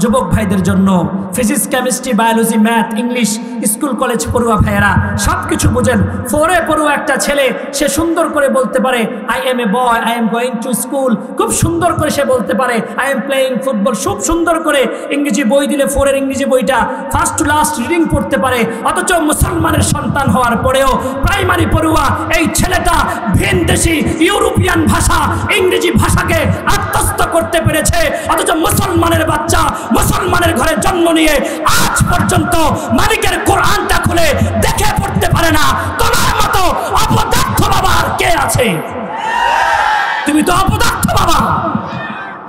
যুবক ভাইদের জন্য। Physics, chemistry, biology, math, English, school college পড়ুয়া ভাইয়েরা সব কিছু বুঝেন। 4 পড়ুয়া একটা ছেলে, সে সুন্দর করে বলতে পারে I M A boy, I am going to school. খুব সুন্দর করে সে বলতে পারে আই এম প্লেয়িং ফুটবল। খুব সুন্দর করে ইংরেজি বই দিলে 4 ইংরেজি বইটা ফার্স্ট টু লাস্ট রিডিং পড়তে পারে। অথচ মুসলমানের সন্তান হওয়ার পরেও প্রাইমারি পড়ুয়া এই ছেলেটা ভিনদেশি ইউরোপিয়ান ভাষা, ইংরেজি ভাষাকে আত্মস্থ করতে পেরেছে। অথচ মুসলমানের বাচ্চা মুসলমানের ঘরে জন্ম নিয়ে আজ পর্যন্ত মালিকের কোরআনটা খুলে দেখে পড়তে পারে না। তোমার মতো অপদার্থ বাবা আর কে আছে? তুমি তো অপদার্থ বাবা।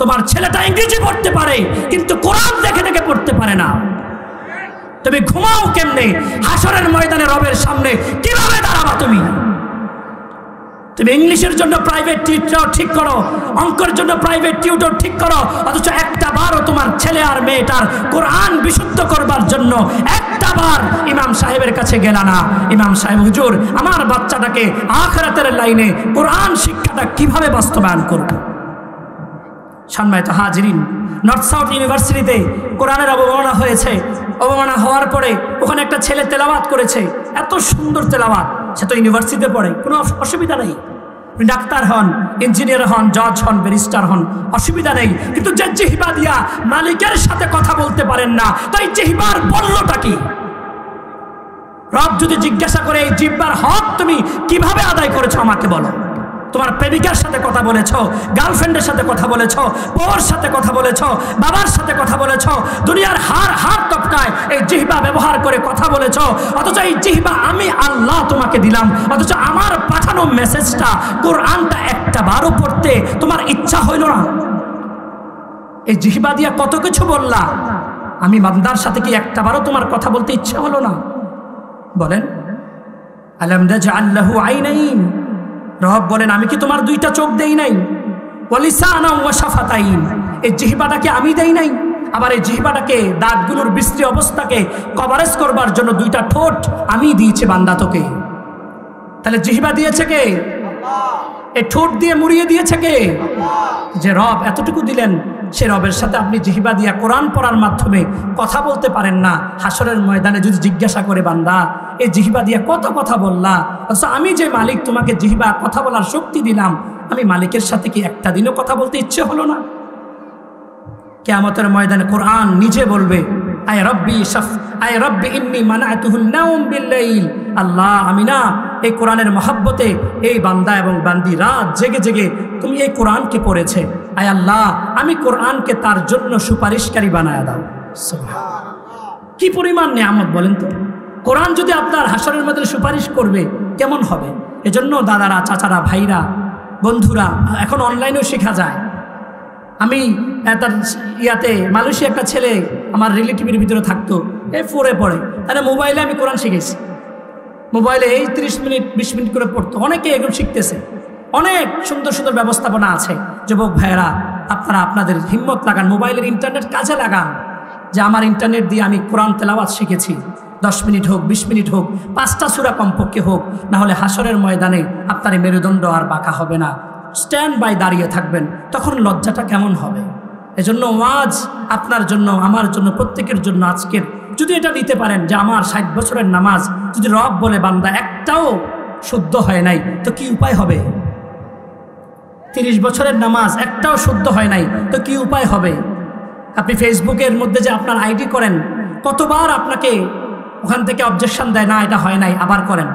তোমার ছেলেটা ইংরেজি পড়তে পারে কিন্তু কোরআন দেখে দেখে পড়তে পারে না। তুমি ঘুমাও কেমনে? হাসরের ময়দানে রবের সামনে কিভাবে দাঁড়াবা তুমি? তুমি ইংলিশের জন্য প্রাইভেট টিউটর ঠিক করো, অঙ্কের জন্য প্রাইভেট টিউটর ঠিক করো, অথচ একটা বারও তোমার ছেলে আর মেয়েটার কোরআন বিশুদ্ধ করবার জন্য একটা বার ইমাম সাহেবের কাছে গেলা না। ইমাম সাহেব, হুজুর আমার বাচ্চাটাকে আখিরাতের লাইনে কোরআন শিক্ষাটা কিভাবে বাস্তবায়ন করবে? সম্মানিত হাজিরিন, নর্থ সাউথ ইউনিভার্সিটিতে কোরআনের অবমাননা হয়েছে। অবমাননা হওয়ার পরে ওখানে একটা ছেলে তেলাওয়াত করেছে, এত সুন্দর তেলাওয়াত। সে তো ইউনিভার্সিটিতে পড়ে, কোনো অসুবিধা নেই। ডাক্তার হন, ইঞ্জিনিয়ার হন, জজ হন, ব্যারিস্টার হন, অসুবিধা নেই। কিন্তু যে জিহ্বা দিয়া মালিকের সাথে কথা বলতে পারেন না, তাই জিহ্বার বললটা কি? রব যদি জিজ্ঞাসা করে এই জিহ্বার হক তুমি কিভাবে আদায় করেছো আমাকে বলো। তোমার প্রেমিকার সাথে কথা বলেছ, গার্লফ্রেন্ডের সাথে কথা বলেছ, বউর সাথে কথা বলেছ, বাবার সাথে কথা বলেছ, দুনিয়ার হার তবকায় এই জিহ্বা ব্যবহার করে কথা বলেছ। অথচ এই জিহ্বা আমি আল্লাহ তোমাকে দিলাম, অথচ আমার পাঠানো মেসেজটা কোরআনটা একটা বারও পড়তে তোমার ইচ্ছা হইল না। এই জিহ্বা দিয়া কত কিছু বললা, আমি বান্দার সাথে কি একটা বারও তোমার কথা বলতে ইচ্ছা হলো না? বলেন আলাম নাজআল লাহু আইনাইন। রব বলেন আমি কি তোমার 2টা চোখ দেই নাই? ওয়ালিসানা ওয়া শাফাতাইন। এই জিহ্বাটাকে আমি দেই নাই? আবার এই জিহ্বাটাকে, দাঁতগুলোর বিশ্রী অবস্থাকে কভারেজ করবার জন্য 2টা ঠোঁট আমি দিয়েছি বান্দা তোকে। তাহলে জিহ্বা দিয়েছে কে? আল্লাহ। এই ঠোঁট দিয়ে মুড়িয়ে দিয়েছে কে? আল্লাহ। যে রব এতটুকু দিলেন, সে রবের সাথে আপনি জিহ্বা দিয়া কোরআন পড়ার মাধ্যমে কথা বলতে পারেন না। হাসরের ময়দানে যদি জিজ্ঞাসা করে বান্দা এই জিহ্বা দিয়া কত কথা বললা, অথচ আমি যে মালিক তোমাকে জিহ্বা কথা বলার শক্তি দিলাম, আমি মালিকের সাথে কি একটা দিনও কথা বলতে ইচ্ছে হলো না? কিয়ামতের ময়দানে কোরআন নিজে বলবে আয় রব্বি ইন্নী মানাতুহুন নাওম বিল্লাইল। আল্লাহ আমি না এই কোরআনের মহব্বতে এই বান্দা এবং বান্দি রাত জেগে জেগে তুমি এই কোরআনকে পড়েছে, আয় আল্লাহ আমি কোরআনকে তার জন্য সুপারিশকারী বানায় দাও। সুবহানাল্লাহ, কি পরিমাণ নিয়ামত বলেন তো। কোরআন যদি আপনার হাসরের মধ্যে সুপারিশ করবে কেমন হবে? এজন্য দাদারা, চাচারা, ভাইরা, বন্ধুরা, এখন অনলাইনেও শেখা যায়। আমি তার মালয়েশিয়া একটা ছেলে আমার রিলেটিভের ভিতরে থাকতো, 4 পড়ে, তাহলে মোবাইলে আমি কোরআন শিখেছি। মোবাইলে এই 30 মিনিট 20 মিনিট করে পড়তো। অনেকে এগুলো শিখতেছে, অনেক সুন্দর সুন্দর ব্যবস্থাপনা আছে। যুবক ভাইয়েরা আপনারা আপনাদের হিম্মত লাগান, মোবাইলের ইন্টারনেট কাজে লাগান, যে আমার ইন্টারনেট দিয়ে আমি কোরআন তেলাওয়াত শিখেছি। 10 মিনিট হোক, 20 মিনিট হোক, 5টা সূরা কমপক্ষে হোক, না হলে হাসরের ময়দানে আপনার এই মেরুদণ্ড আর বাঁকা হবে না। স্ট্যান্ড বাই দাঁড়িয়ে থাকবেন, তখন লজ্জাটা কেমন হবে। এজন্য ওয়াজ আপনার জন্য, আমার জন্য, প্রত্যেকের জন্য আজকের যদি এটা নিতে পারেন যে আমার 60 বছরের নামাজ যদি রব বলে বান্দা একটাও শুদ্ধ হয় নাই, তো কি উপায় হবে? 30 বছরের নামাজ একটাও শুদ্ধ হয় নাই, তো কি উপায় হবে? আপনি ফেসবুকের মধ্যে যে আপনার আইডি করেন, কতবার আপনাকে ওখান থেকে অবজেকশন দেয়, না এটা হয় নাই আবার করেন,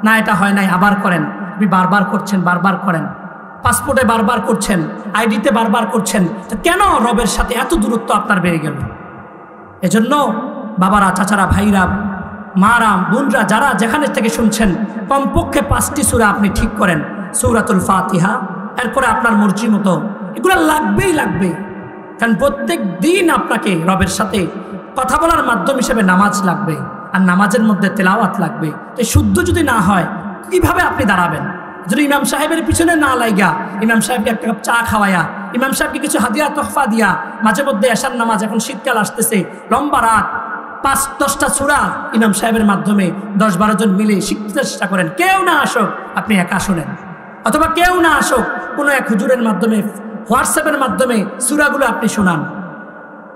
না এটা হয় নাই আবার করেন। আপনি বারবার করছেন, বারবার করেন, পাসপোর্টে বারবার করছেন, আইডিতে বারবার করছেন, তো কেন রবের সাথে এত দূরত্ব আপনার বেড়ে গেল? এজন্য বাবারা, চাচারা, ভাইরা, মারা, বোনরা, যারা যেখানে থেকে শুনছেন, কমপক্ষে 5টি সূরা আপনি ঠিক করেন। সূরাতুল ফাতিহা, এরপরে আপনার মর্জি মতো, এগুলো লাগবেই লাগবে। কারণ প্রত্যেক দিন আপনাকে রবের সাথে কথা বলার মাধ্যম হিসেবে নামাজ লাগবে, আর নামাজের মধ্যে তেলাওয়াত লাগবে। তো শুদ্ধ যদি না হয় কিভাবে আপনি দাঁড়াবেন? যদি ইমাম সাহেবের পিছনে না লাইগা, ইমাম সাহেবকে একটা কাপ চা খাওয়ায়া, ইমাম সাহেবকে কিছু হাদিয়া তোহফা দিয়া, মাঝে মধ্যে এশার নামাজ, এখন শীতকাল আসতেছে, লম্বা রাত, 5-10টা সূরা ইমাম সাহেবের মাধ্যমে 10-12 জন মিলে শিখতে চেষ্টা করেন। কেউ না আসুক, আপনি একা শোনেন, অথবা কেউ না আসুক, কোনো এক হুজুরের মাধ্যমে, হোয়াটসঅ্যাপের মাধ্যমে সূরাগুলো আপনি শোনান,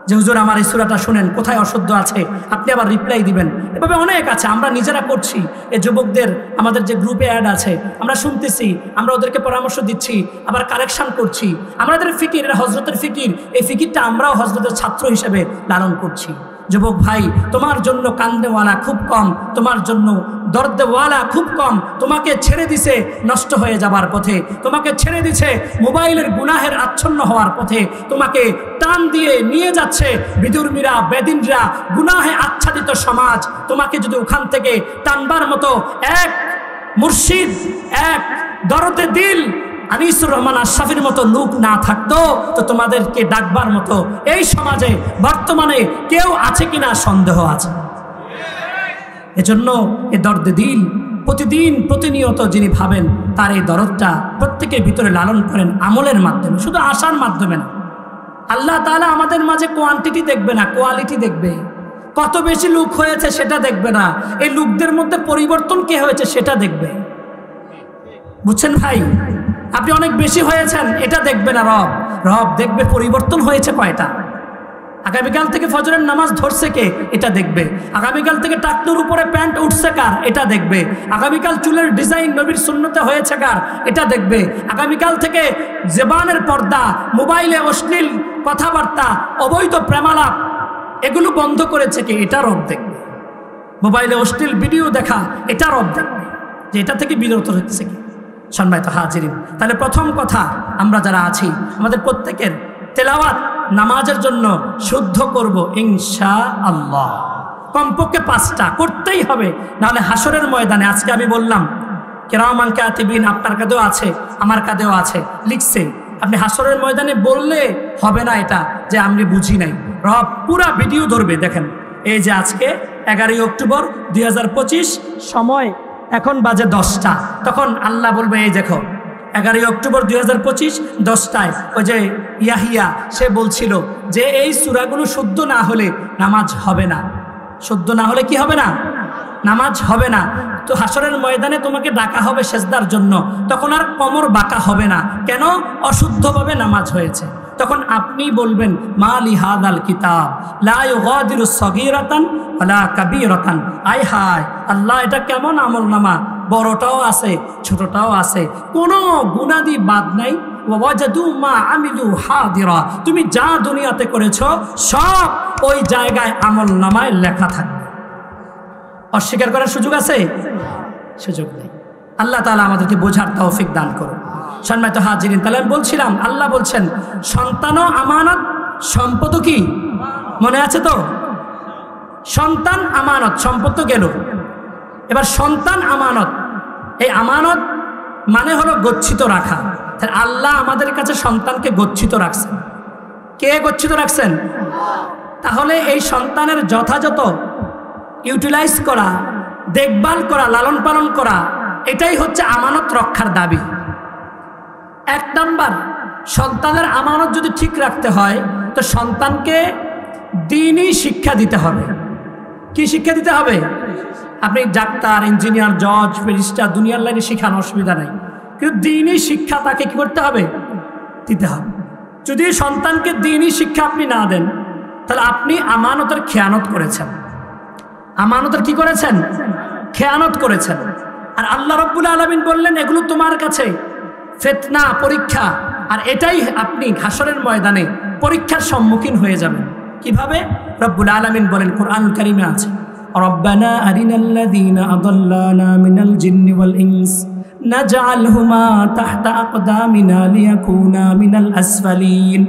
যে হুজুর আমার এই সূরাটা শুনেন, কোথায় অশুদ্ধ আছে, আপনি আবার রিপ্লাই দিবেন। এভাবে অনেক আছে, আমরা নিজেরা করছি। এই যুবকদের আমাদের যে গ্রুপে অ্যাড আছে, আমরা শুনতেছি, আমরা ওদেরকে পরামর্শ দিচ্ছি, আবার কারেকশন করছি। আমাদের ফিকির, এটা হজরতের ফিকির, এই ফিকিরটা আমরাও হজরতের ছাত্র হিসেবে লালন করছি। যুবক ভাই, তোমার জন্য কান্দেওয়ালা খুব কম, তোমার জন্য দর্দেওয়ালা খুব কম। তোমাকে ছেড়ে দিছে নষ্ট হয়ে যাবার পথে, তোমাকে ছেড়ে দিছে মোবাইলের গুনাহের আচ্ছন্ন হওয়ার পথে, তোমাকে টান দিয়ে নিয়ে যাচ্ছে বিদুর্মীরা, বেদিনরা, গুনাহে আচ্ছাদিত সমাজ। তোমাকে যদি ওখান থেকে টানবার মতো এক মুর্শিদ, এক দরদে দিল আনিসুর রহমান আশরাফির মতো লোক না থাকতো, তো তোমাদেরকে ডাকবার মতো এই সমাজে বর্তমানে কেউ আছে কিনা সন্দেহ আছে। এজন্য এ দর্দে দিল প্রতিদিন প্রতিনিয়ত যিনি ভাবেন, তার এই দরদটা প্রত্যেকের ভিতরে লালন করেন আমলের মাধ্যমে, শুধু আশার মাধ্যমে না। আল্লাহ তাআলা আমাদের মাঝে কোয়ান্টিটি দেখবে না, কোয়ালিটি দেখবে। কত বেশি লোক হয়েছে সেটা দেখবে না, এই লোকদের মধ্যে পরিবর্তন কে হয়েছে সেটা দেখবে। বুঝছেন ভাই? আপনি অনেক বেশি হয়েছেন এটা দেখবে না রব, রব দেখবে পরিবর্তন হয়েছে কয়টা। আগামীকাল থেকে ফজরের নামাজ ধরছে কে, এটা দেখবে। আগামীকাল থেকে টাকনুর উপরে প্যান্ট উঠছে কার, এটা দেখবে। আগামীকাল চুলের ডিজাইন নবীর সুন্নতে হয়েছে কার, এটা দেখবে। আগামীকাল থেকে জবানের পর্দা, মোবাইলে অশ্লীল কথাবার্তা, অবৈধ প্রেমালাপ, এগুলো বন্ধ করেছে কে, এটা রব দেখবে। মোবাইলে অশ্লীল ভিডিও দেখা, এটা রব দেখবে, যে এটা থেকে বিরত হচ্ছে কি। সম্মানিত হাজিরিন, তাহলে প্রথম কথা, আমরা যারা আছি আমাদের প্রত্যেকের তেলাওয়াত নামাজের জন্য শুদ্ধ করব ইনশাআল্লাহ। কমপক্ষে 5টা করতেই হবে, নাহলে হাসরের ময়দানে, আজকে আমি বললাম কিরামান কাতিবিন আপনার কাঁধেও আছে, আমার কাঁধেও আছে, লিখছে। আপনি হাসরের ময়দানে বললে হবে না এটা যে আমি বুঝি নাই, রব পুরা ভিডিও ধরবে। দেখেন, এই যে আজকে 11 অক্টোবর 2025, সময় এখন বাজে 10টা, তখন আল্লাহ বলবে এই দেখো 11 অক্টোবর 2025 10টায় ওই যে ইয়াহিয়া সে বলছিল যে এই সূরাগুলো শুদ্ধ না হলে নামাজ হবে না, শুদ্ধ না হলে কি হবে না, নামাজ হবে না। তো হাসরের ময়দানে তোমাকে ডাকা হবে সেজদার জন্য, তখন আর কোমর বাঁকা হবে না। কেন? অশুদ্ধভাবে নামাজ হয়েছে। তখন আপনি বলবেন মালি হাদাল কিতাব লা ইউগাদিরু সগীরাতান ওয়ালা কাবীরাতান, আয় হায় আল্লাহ, এটা কেমন আমলনামা, বড়টাও আছে ছোটটাও আছে, কোনো গুনাদি বাদ নাই। ওয়াজাদু মা আমিলু হাদিরা, তুমি যা দুনিয়াতে করেছো সব ওই জায়গায় আমলনামায় লেখা থাকবে। অস্বীকার করার সুযোগ আছে? সুযোগ নেই। আল্লাহ তাআলা আমাদেরকে বোঝার তৌফিক দান করুন। সম্মানিত হাজিরিন, তাহলে আমি বলছিলাম, আল্লাহ বলছেন সন্তানও আমানত, সম্পদও কি? মনে আছে তো? সন্তান আমানত, সম্পদ তো গেল, এবার সন্তান আমানত। এই আমানত মানে হলো গচ্ছিত রাখা। তাহলে আল্লাহ আমাদের কাছে সন্তানকে গচ্ছিত রাখছেন। কে গচ্ছিত রাখছেন? তাহলে এই সন্তানের যথাযথ ইউটিলাইজ করা, দেখভাল করা, লালন পালন করা, এটাই হচ্ছে আমানত রক্ষার দাবি। 1 নাম্বার, সন্তানের আমানত যদি ঠিক রাখতে হয় তো সন্তানকে দ্বীনি শিক্ষা দিতে হবে। কি শিক্ষা দিতে হবে? আপনি ডাক্তার, ইঞ্জিনিয়ার, জজ, ব্যারিস্টার দুনিয়ার লাইনে শিখানো অসুবিধা নেই, কিন্তু দ্বীনি শিক্ষা তাকে কি করতে হবে? দিতে হবে। যদি সন্তানকে দ্বীনি শিক্ষা আপনি না দেন তাহলে আপনি আমানতের খেয়ানত করেছেন। আমানতের কি করেছেন? খেয়ানত করেছেন। আর আল্লাহ রাব্বুল আলামিন বললেন এগুলো তোমার কাছে ফিতনা, পরীক্ষা, আর এটাই আপনি হাসরের ময়দানে পরীক্ষার সম্মুখীন হয়ে যাবেন। কিভাবে? রব্বুল আলামিন বলেন কোরআন কারিমে আছে, রব্বানা আরিনাল্লাযীনা আযাল্লানা মিনাল জিন্নি ওয়াল ইনস নাজআলহুমা তাহতা আকদামিনা লিয়াকুনা মিনাল আসফালিন।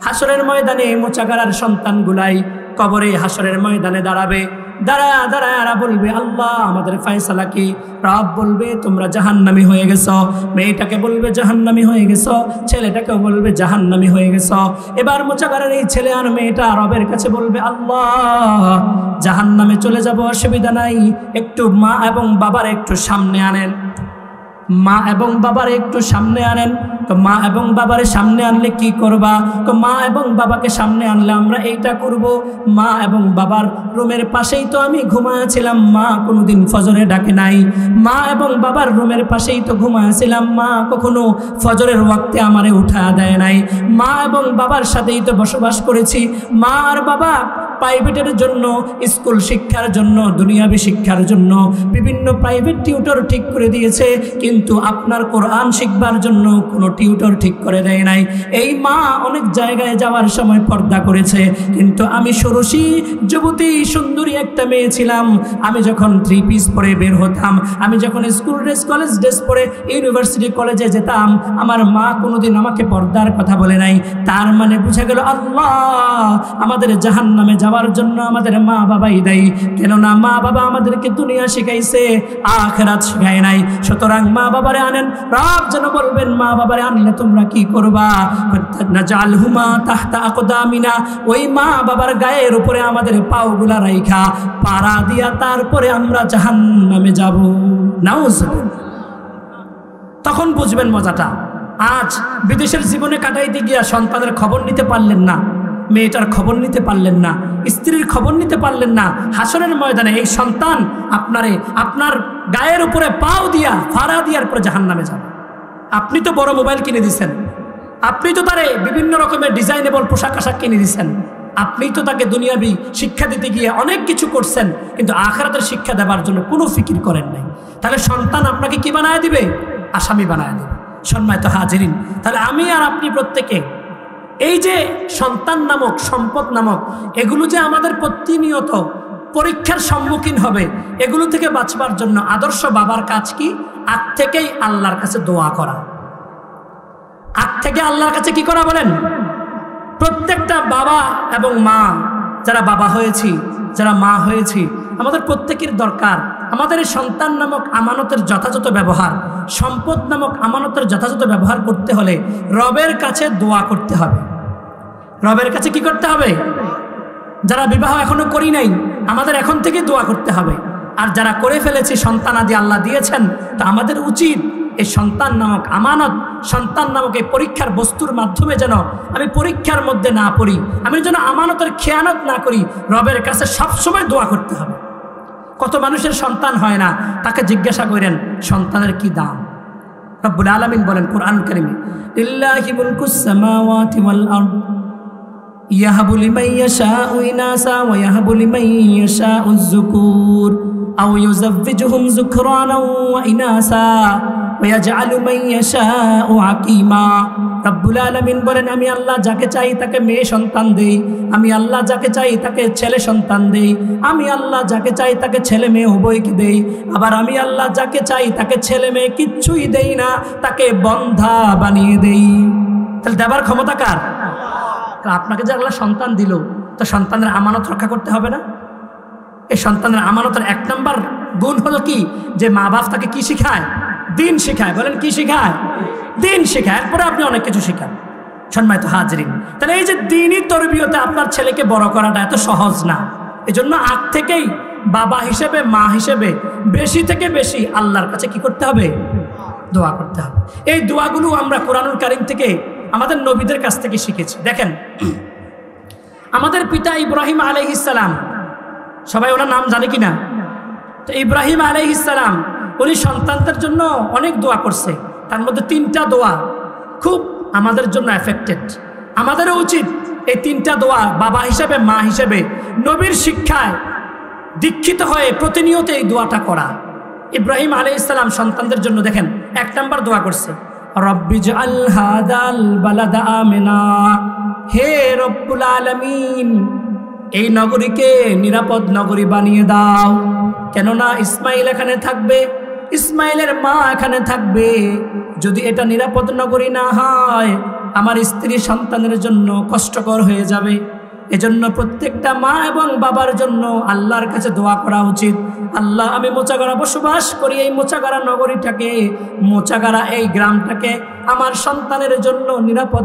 হাসরের ময়দানে মোচাগারার সন্তানগুলাই কবরে হাসরের ময়দানে দাঁড়াবে। দাঁড়ায় দাঁড়ায় এরা বলবে আল্লাহ আমাদের ফয়সালা কি? রব বলবে তোমরা জাহান্নামী হয়ে গেছো। মেয়েটাকে বলবে জাহান্নামী হয়ে গেছো, ছেলেটাকেও বলবে জাহান্নামী হয়ে গেছো। এবার মোচাগারের এই ছেলে আর মেয়েটা রবের কাছে বলবে আল্লাহ জাহান্নামে চলে যাব, অসুবিধা নাই, একটু মা এবং বাবার একটু সামনে আনেন। মা এবং বাবার একটু সামনে আনেন। তো মা এবং বাবারে সামনে আনলে কি করবা? তো মা এবং বাবাকে সামনে আনলে আমরা এইটা করব, মা এবং বাবার রুমের পাশেই তো আমি ঘুমায়াছিলাম, মা কোনোদিন ফজরে ডাকে নাই। মা এবং বাবার রুমের পাশেই তো ঘুমায়াছিলাম, মা কখনো ফজরের ওয়াক্তে আমারে উঠা দেয় নাই। মা এবং বাবার সাথেই তো বসবাস করেছি। মা আর বাবা প্রাইভেটের জন্য, স্কুল শিক্ষার জন্য, দুনিয়াবী শিক্ষার জন্য বিভিন্ন প্রাইভেট টিউটর ঠিক করে দিয়েছে, কিন্তু আপনার কোরআন শিখবার জন্য কোনো টিউটর ঠিক করে দেয় নাই। এই মা অনেক জায়গায় যাওয়ার সময় পর্দা করেছে, কিন্তু আমি ষোড়শী যুবতী সুন্দরী একটা মেয়ে ছিলাম। আমি যখন 3 পিস পরে বের হতাম, আমি যখন স্কুল ড্রেস, কলেজ ড্রেস পরে ইউনিভার্সিটি কলেজে যেতাম, আমার মা কোনোদিন আমাকে পর্দার কথা বলে নাই। তার মানে বুঝা গেল আল্লাহ আমাদের জাহান্নামে যাওয়ার জন্য আমাদের মা বাবাই দায়ী। কেননা মা বাবা আমাদেরকে দুনিয়া শিখাইছে, আখিরাত শিখায় নাই। সুতরাং মা বাবারে আনেন। রব যেন বলবেন মা বাবারে আনলে তোমরা কি করবা? নাজআলহুমা তাহতা আকদামিনা, ওই মা বাবার গায়ের উপরে আমাদের পাওগুলা রাইখা পাড়া দিয়া তারপরে আমরা জাহান্নামে যাব। নাউজুবিল্লাহ। তখন বুঝবেন মজাটা। আজ বিদেশের জীবনে কাটাইতে গিয়া সন্তানের খবর নিতে পারলেন না, মেয়েটার খবর নিতে পারলেন না, স্ত্রীর খবর নিতে পারলেন না। হাসরের ময়দানে এই সন্তান আপনার গায়ের উপরে পাও দিয়া ফাড়া দিয়ার পরে জাহান্নামে যাবে। আপনি তো বড় মোবাইল কিনে দিচ্ছেন, আপনি তো তারে বিভিন্ন রকমের ডিজাইনেবল পোশাক আশাক কিনে দিচ্ছেন, আপনি তো তাকে দুনিয়াবি শিক্ষা দিতে গিয়ে অনেক কিছু করছেন, কিন্তু আখিরাতের শিক্ষা দেওয়ার জন্য কোনো ফিকির করেন নাই। তাহলে সন্তান আপনাকে কি বানায় দিবে? আসামি বানায় দিবে। সম্মানিত হাজিরিন, তাহলে আমি আর আপনি প্রত্যেকে এই যে সন্তান নামক, সম্পদ নামক, এগুলো যে আমাদের প্রতিনিয়ত পরীক্ষার সম্মুখীন হবে, এগুলো থেকে বাঁচবার জন্য আদর্শ বাবার কাজ কি? আগ থেকেই আল্লাহর কাছে দোয়া করা। আগ থেকে আল্লাহর কাছে কি করা বলেন? প্রত্যেকটা বাবা এবং মা, যারা বাবা হয়েছি, যারা মা হয়েছি, আমাদের প্রত্যেকের দরকার আমাদের এই সন্তান নামক আমানতের যথাযথ ব্যবহার, সম্পদ নামক আমানতের যথাযথ ব্যবহার করতে হলে রবের কাছে দোয়া করতে হবে। রবের কাছে কি করতে হবে? যারা বিবাহ এখনো করি নাই, আমাদের এখন থেকে দোয়া করতে হবে। আর যারা করে ফেলেছি, সন্তান আদি আল্লাহ দিয়েছেন, তো আমাদের উচিত এই সন্তান নামক আমানত, সন্তান নামক এই পরীক্ষার বস্তুর মাধ্যমে যেন আমি পরীক্ষার মধ্যে না পড়ি, আমি যেন আমানতের খেয়ানত না করি, রবের কাছে সবসময় দোয়া করতে হবে। কত মানুষের সন্তান হয় না, তাকে জিজ্ঞাসা করেন সন্তানের কি দাম। রব্বুল আলামিন বলেন কোরআন কারিমে, লিল্লাহি মুলকুস সামাওয়াতি ওয়াল আরদ ইয়াহাবু লিমান ইয়াশাউ ইনাসা ওয়া ইয়াহাবু লিমান ইয়াশাউ যুকুর আও ইউযাওয়িজুহুম যুকরানা ওয়া ইনাসা ওয়া ইয়াজআলু মান ইয়াশাউ আকীমা। রব্বুল আলামিন বলেন আমি আল্লাহ যাকে চাই তাকে মেয়ে সন্তান দেই, আমি আল্লাহ যাকে চাই তাকে ছেলে সন্তান দেই, আমি আল্লাহ যাকে চাই তাকে ছেলে মেয়ে উভয়কে দেই, আবার আমি আল্লাহ যাকে চাই তাকে ছেলে মেয়ে কিচ্ছুই দেই না, তাকে বন্ধা বানিয়ে দেই। তাহলে দেবার ক্ষমতা কার? আপনাকে যে আল্লাহ সন্তান দিল, তো সন্তানের আমানত রক্ষা করতে হবে না? এই সন্তানের আমানতের 1 নম্বর গুণ হলো কি? যে মা বাপ তাকে কি শিখায়? দিন শিখায়। বলেন কি শিখায়? দিন শিখায়। এরপরে আপনি অনেক কিছু শিখান। সম্মানিত হাজিরিন, তাহলে এই যে দ্বীনি তরবিয়তে আপনার ছেলেকে বড় করাটা এত সহজ না। এজন্য আগ থেকেই বাবা হিসেবে, মা হিসেবে বেশি থেকে বেশি আল্লাহর কাছে কি করতে হবে? দোয়া করতে হবে। এই দোয়াগুলো আমরা কোরআনুল কারীম থেকে আমাদের নবীদের কাছ থেকে শিখেছি। দেখেন, আমাদের পিতা ইব্রাহিম আলাইহিস সালাম, সবাই ওনার নাম জানে কিনা? তো ইব্রাহিম আলাইহিস সালাম উনি সন্তানদের জন্য অনেক দোয়া করছে। তার মধ্যে 3টা দোয়া খুব আমাদের জন্য এফেক্টেড। আমাদেরও উচিত এই 3টা দোয়া বাবা হিসেবে, মা হিসেবে, নবীর শিক্ষায় দীক্ষিত হয়ে প্রতিনিয়ত এই দোয়াটা করা। ইব্রাহিম আলাইহিস সালাম সন্তানদের জন্য দেখেন 1 নম্বর দোয়া করছে, রব্বিজআল হাদাল বালাদা আমিনা, হে রব্বুল আলামিন এই নগরীকে নিরাপদ নগরী বানিয়ে দাও। কেননা ইসমাইল এখানে থাকবে, ইসমাইলের মা এখানে থাকবে। যদি এটা নিরাপদ নগরী না হয় আমার স্ত্রী সন্তানের জন্য কষ্টকর হয়ে যাবে। এজন্য প্রত্যেকটা মা এবং বাবার জন্য আল্লাহর কাছে দোয়া করা উচিত। আল্লাহ, আমি মোচাগাড়া বসবাস করি, এই মোচাগাড়া নগরীটাকে, মোচাগাড়া এই গ্রামটাকে আমার সন্তানের জন্য নিরাপদ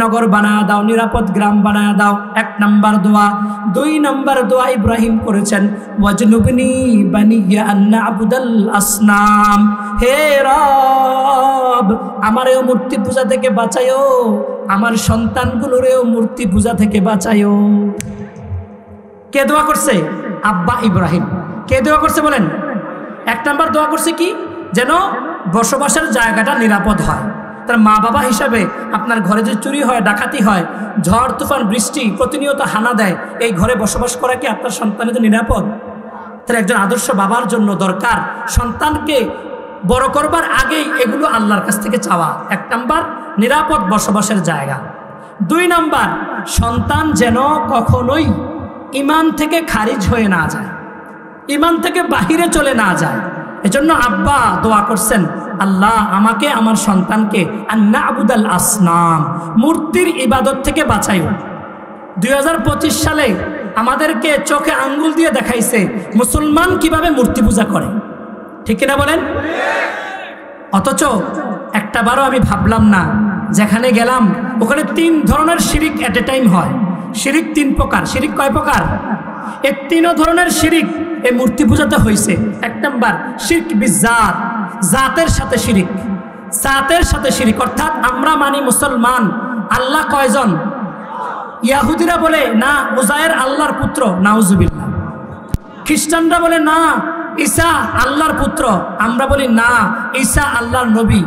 নগর বানায় দাও, নিরাপদ গ্রাম বানায় দাও। 1 নম্বর দোয়া। 2 নম্বর দোয়া ইব্রাহিম করেছেন, ওয়াজনুবনি বানিয়া আন না'বুদাল আসনাম, হে রব আমারেও মূর্তি পূজা থেকে বাঁচায়ো, আমার সন্তানগুলোরেও মূর্তি পূজা থেকে বাঁচায়ো। কে দোয়া করছে? আব্বা ইব্রাহিম। কে দোয়া করছে বলেন? 1 নম্বর দোয়া করছে কি? যেন বসবাসের জায়গাটা নিরাপদ হয়। তার মা বাবা হিসাবে আপনার ঘরে যে চুরি হয়, ডাকাতি হয়, ঝড় তুফান বৃষ্টি প্রতিনিয়ত হানা দেয়, এই ঘরে বসবাস করা কি আপনার সন্তানের নিরাপদ? তার একজন আদর্শ বাবার জন্য দরকার সন্তানকে বড় করবার আগেই এগুলো আল্লাহর কাছ থেকে চাওয়া। 1 নম্বর নিরাপদ বসবাসের জায়গা। 2 নম্বর সন্তান যেন কখনোই ঈমান থেকে খারিজ হয়ে না যায়, ঈমান থেকে বাহিরে চলে না যায়। এজন্য আব্বা দোয়া করছেন, আল্লাহ আমাকে আমার সন্তানকে আন-না'বুদাল আসনাম, মূর্তির ইবাদত থেকে বাঁচাইও। 2025 সালে আমাদেরকে চোখে আঙ্গুল দিয়ে দেখাইছে মুসলমান কিভাবে মূর্তি পূজা করে, ঠিক কিনা বলেন? অথচ একটাবারও আমি ভাবলাম না, যেখানে গেলাম ওখানে 3 ধরনের শিরিক এট এ টাইম হয়। শিরিক 3 প্রকার। শিরিক কয় প্রকার? এই 3 ধরনের শিরিক এই মূর্তি পূজাতে হয়েছে। 1 নম্বর শিরক বিজাত, জাতের সাথে শিরিক। জাতের সাথে শিরিক অর্থাৎ আমরা মানি মুসলমান, আল্লাহ কয়জন? ইয়াহুদিরা বলে না উজায়ের আল্লাহর পুত্র, নাউজুবিল্লাহ। খ্রিস্টানরা বলে না ঈসা আল্লাহর পুত্র, আমরা বলি না ঈসা আল্লাহর নবী।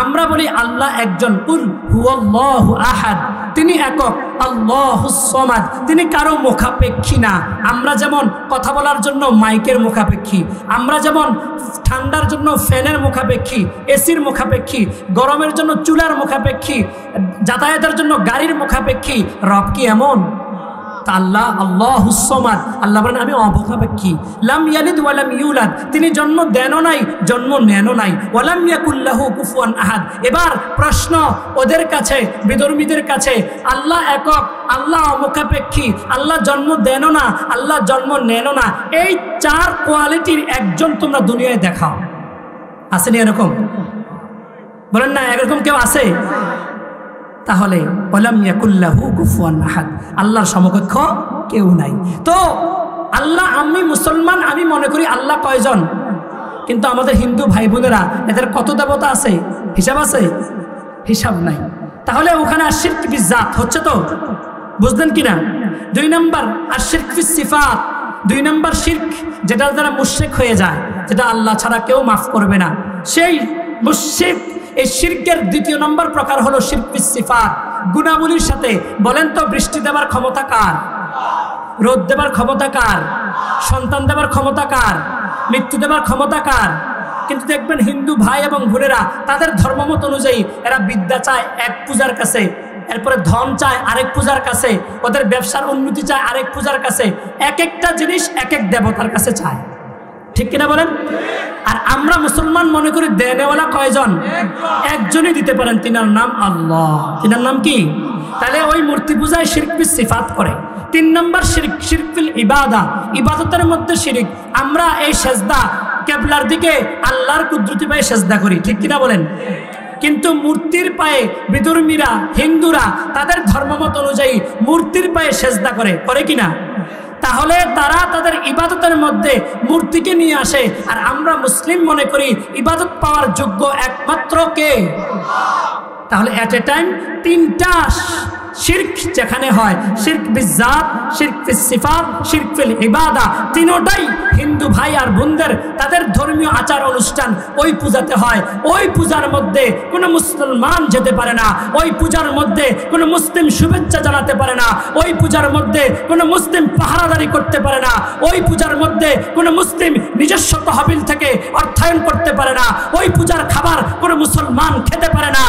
আমরা বলি আল্লাহ একজন, কুল হুয়াল্লাহু আহাদ, তিনি একক, আল্লাহুস সামাদ, তিনি কারো মুখাপেক্ষী না। আমরা যেমন কথা বলার জন্য মাইকের মুখাপেক্ষী, আমরা যেমন ঠান্ডার জন্য ফ্যানের মুখাপেক্ষী, এসির মুখাপেক্ষী, গরমের জন্য চুলার মুখাপেক্ষী, যাতায়াতের জন্য গাড়ির মুখাপেক্ষী, রব কি এমন? আল্লাহ আল্লাহুস সামাদ, আল্লাহ বলেন আমি অমুখাপেক্ষী। লাম ইয়ালিদ ওয়া লাম ইউলাদ, তিনি জন্ম দেনও নাই, জন্ম নেনও নাই। ওয়া লাম ইয়াকুল লাহু কুফুয়ান আহাদ। এবার প্রশ্ন ওদের কাছে, বিধর্মীদের কাছে, আল্লাহ একক, আল্লাহ অমুখাপেক্ষী, আল্লাহ জন্ম দেনও না, আল্লাহ জন্ম নেনও না, এই 4 কোয়ালিটির একজন তোমরা দুনিয়ায় দেখাও। আসেনি এরকম? বলেন না এরকম কেউ আছে? তাহলে ওয়ালাম ইয়াকুল্লাহু কুফুয়ান আহাদ, আল্লাহর সমকক্ষ কেউ নাই। তো আল্লাহ, আমি মুসলমান, আমি মনে করি আল্লাহ কয়জন? কিন্তু আমাদের হিন্দু ভাই বোনেরা এদের কত দেবতা আছে? হিসাব আছে? হিসাব নাই। তাহলে ওখানে আশিরক বিজাত হচ্ছে, তো বুঝলেন কিনা? 2 নম্বর আশিরক ফিস সিফাত, 2 নম্বর শিরক যেটা দ্বারা মুশরিক হয়ে যায়, যেটা আল্লাহ ছাড়া কেউ মাফ করবে না, সেই মুশরিক। এই শিরকের 2 নম্বর প্রকার হলো শিরক ফিস সিফাত, গুণাবলীর সাথে। বলেন তো বৃষ্টি দেবার ক্ষমতা কার? রোদ দেবার ক্ষমতা কার? সন্তান দেবার ক্ষমতা কার? মৃত্যু দেবার ক্ষমতা কার? কিন্তু দেখবেন হিন্দু ভাই এবং বোনেরা তাদের ধর্মমত অনুযায়ী এরা বিদ্যা চায় এক পূজার কাছে, এরপরে ধন চায় আরেক পূজার কাছে, ওদের ব্যবসার উন্নতি চায় আরেক পূজার কাছে, এক একটা জিনিস এক এক দেবতার কাছে চায়, ঠিক কিনা বলেন? আর আমরা মুসলমান মনে করি দেনেওয়ালা কয়জন? একজনই দিতে পারেন, তিনার নাম আল্লাহ। তিনার নাম কি? তাহলে ওই মূর্তি পূজায় শিরক ফিস সিফাত করে। 3 নম্বর শিরক, শিরক ফিল ইবাদা, ইবাদতের মধ্যে শিরক। আমরা এই সেজদা কিবলার দিকে আল্লাহর কুদরতি পায়ে সেজদা করি, ঠিক কিনা বলেন? কিন্তু মূর্তির পায়ে বিধর্মীরা, হিন্দুরা তাদের ধর্মমত অনুযায়ী মূর্তির পায়ে সেজদা করে, করে কিনা? তাহলে তারা তাদের ইবাদতের মধ্যে মূর্তিকে নিয়ে আসে, আর আমরা মুসলিম মনে করি ইবাদত পাওয়ার যোগ্য একমাত্র কে? তাহলে এট এ টাইম তিনটা শিরক যেখানে হয়, শিরক বিজাত, শিরক ফিস সিফাত, শিরক ফিল ইবাদা, তিনটাই হিন্দু ভাই আর বোনদের তাদের ধর্মীয় আচার অনুষ্ঠান ওই পূজাতে হয়। ওই পূজার মধ্যে কোনো মুসলমান যেতে পারে না, ওই পূজার মধ্যে কোনো মুসলিম শুভেচ্ছা জানাতে পারে না, ওই পূজার মধ্যে কোনো মুসলিম পাহারাদারি করতে পারে না, ওই পূজার মধ্যে কোনো মুসলিম নিজস্ব তহবিল থেকে অর্থায়ন করতে পারে না, ওই পূজার খাবার কোনো মুসলমান খেতে পারে না।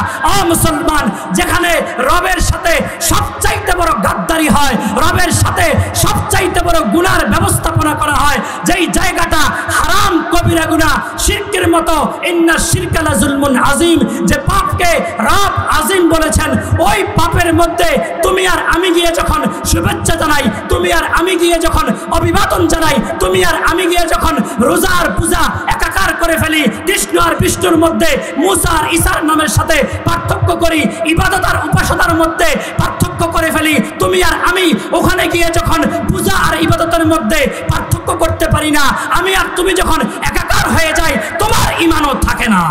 মুসলমান যেখানে রবের সাথে সবচাইতে বড় গাদ্দারি হয়, রবের সাথে সবচাইতে বড় গুনার ব্যবস্থাপনা করা হয়, যেই জায়গাটা হারাম কবিরা গুনাহ শিরকের মতো, ইন্না শিরকা লা যুলমুন আযীম, যে পাপকে রব আযীম বলেছেন, ওই পাপের মধ্যে তুমি আর আমি গিয়ে যখন শুভেচ্ছা জানাই, তুমি আর আমি গিয়ে যখন অভিবাদন জানাই, তুমি আর আমি গিয়ে যখন রোজার পূজা একাকার করে ফেলি, কৃষ্ণ আর বিষ্ণুর মধ্যে মুসা আর ঈসার নামের সাথে পার্থক্য করি, ইবাদত আর উপাসনার মধ্যে পার্থক্য করে ফেলি, তুমি আর আমি ওখানে গিয়ে যখন পূজা আর ইবাদতের মধ্যে পার্থক্য করতে পারি না, আমি আর তুমি যখন একাকার হয়ে যাই, তোমার ঈমানও থাকে না।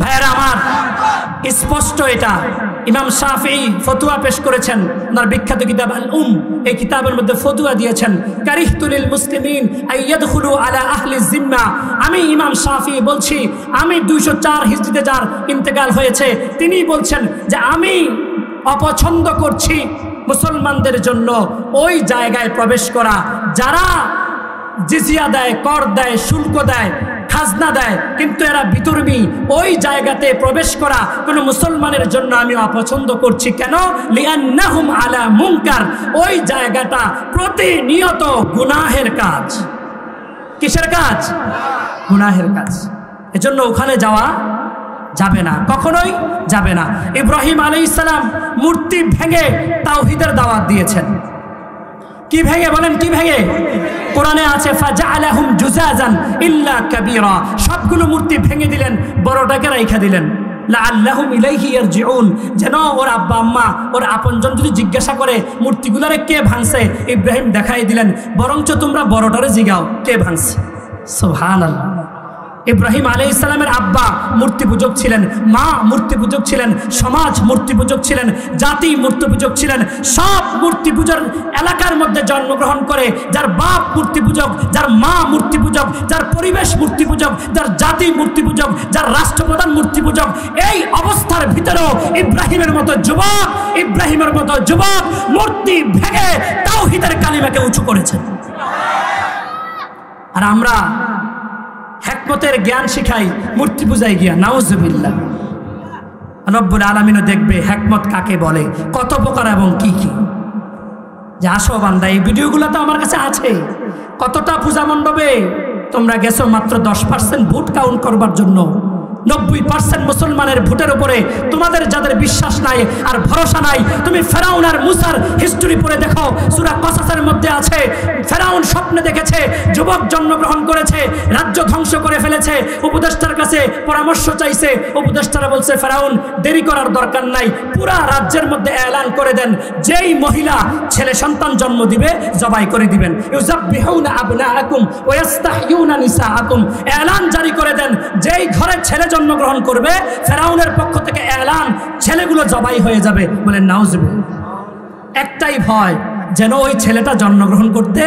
ভাইয়েরা আমার, স্পষ্ট এটা ইমাম শাফিঈ ফতোয়া পেশ করেছেন, ওনার বিখ্যাত কিতাব আল এই কিতাবের মধ্যে ফতোয়া দিয়েছেন, কারিহতু লিল মুসলিমিন আইয়াদখুলু আলা আহলি জিম্মা। আমি ইমাম শাফিঈ বলছি, আমি 204 হিজরিতে যার ইন্তেকাল হয়েছে, তিনি বলছেন যে আমি অপছন্দ করছি মুসলমানদের জন্য ওই জায়গায় প্রবেশ করা যারা জিজিয়া দেয়, কর দেয়, শুল্ক দেয়, খাজনা দেয়, কিন্তু এরা বিতর্মী, ওই জায়গাতে প্রবেশ করা কোনো মুসলমানের জন্য আমি অপছন্দ করছি। কেন? লিআন্নাহুম আলা মুনকার, ওই জায়গাটা প্রতিনিয়ত গুনাহের কাজ। কিসের কাজ? গুনাহের কাজ। এজন্য ওখানে যাওয়া যাবে না, কখনোই যাবে না। ইব্রাহিম আলাইহিস সালাম মূর্তি ভেঙে তাওহীদের দাওয়াত দিয়েছেন। কি ভেঙে বলেন? কি ভেঙে? কোরআনে আছে ফাজআলাহুম জুজাজান ইল্লা কাবীরা, সবগুলো মূর্তি ভেঙে দিলেন, বড়টাকে রাইখা দিলেন। লাআল্লাহুম ইলাইহি ইয়ারজিউন, যেন ওর আব্বা আম্মা ওর আপনজন যদি জিজ্ঞাসা করে মূর্তিগুলোরে কে ভাঙছে, ইব্রাহিম দেখাই দিলেন, বরঞ্চ তোমরা বড়টারে জিগাও কে ভাঙছে। সুবহানাল্লাহ। ইব্রাহিম আলাইহিস সালামের আব্বা মূর্তি পূজক ছিলেন, মা মূর্তি পূজক ছিলেন, সমাজ মূর্তি পূজক ছিলেন, জাতি মূর্তি পূজক ছিলেন। সব মূর্তি পূজার এলাকার মধ্যে জন্মগ্রহণ করে যার বাপ মূর্তি পূজক, যার মা মূর্তি পূজক, যার পরিবেশ মূর্তি পূজক, যার জাতি মূর্তি পূজক, যার রাষ্ট্রপ্রধান মূর্তি পূজক, এই অবস্থার ভিতরেও ইব্রাহিমের মতো যুবক মূর্তি ভেঙে তাওহীদের কালিমাকে উঁচু করেছেন। আর আমরা হিকমতের জ্ঞান শিখাই, মূর্তি পূজায় গিয়া নাউজুবিল্লাহ। রব্বুল আলামিনও দেখবে হিকমত কাকে বলে, কত প্রকার এবং কি কি। যে আসো বান্দা, এই ভিডিওগুলো তো আমার কাছে আছে। কতটা পূজা মণ্ডপে তোমরা গেছো মাত্র 10% ভোট কাউন্ট করবার জন্য। 90% মুসলমানের ভোটের উপরে তোমাদের যাদের বিশ্বাস নাই আর ভরসা নাই, তুমি ফেরাউন আর মুসার হিস্ট্রি পড়ে দেখো, সূরা কসাসের মধ্যে আছে। ফেরাউন স্বপ্নে দেখেছে যুবক জন্মগ্রহণ করেছে, রাজ্য ধ্বংস করে ফেলেছে, উপদেষ্টার কাছে পরামর্শ চাইছে। উপদেষ্টারা বলছে ফেরাউন দেরি করার দরকার নাই, পুরা রাজ্যের মধ্যে এলান করে দেন, যেই মহিলা ছেলে সন্তান জন্ম দিবে জবাই করে দিবেন। ইউযাব্বিহুনা আবনাআকুম ওয়া ইস্তাহয়ুনা নিসাআকুম, এলান জারি করে দেন, যেই ঘরে ছেলে জন্মগ্রহণ করবে ফেরাউনের পক্ষ থেকে এলান, ছেলেগুলো জবাই হয়ে যাবে। বলেন নাউজুবিল্লাহ। একটাই ভয়, যেন ওই ছেলেটা জন্মগ্রহণ করতে।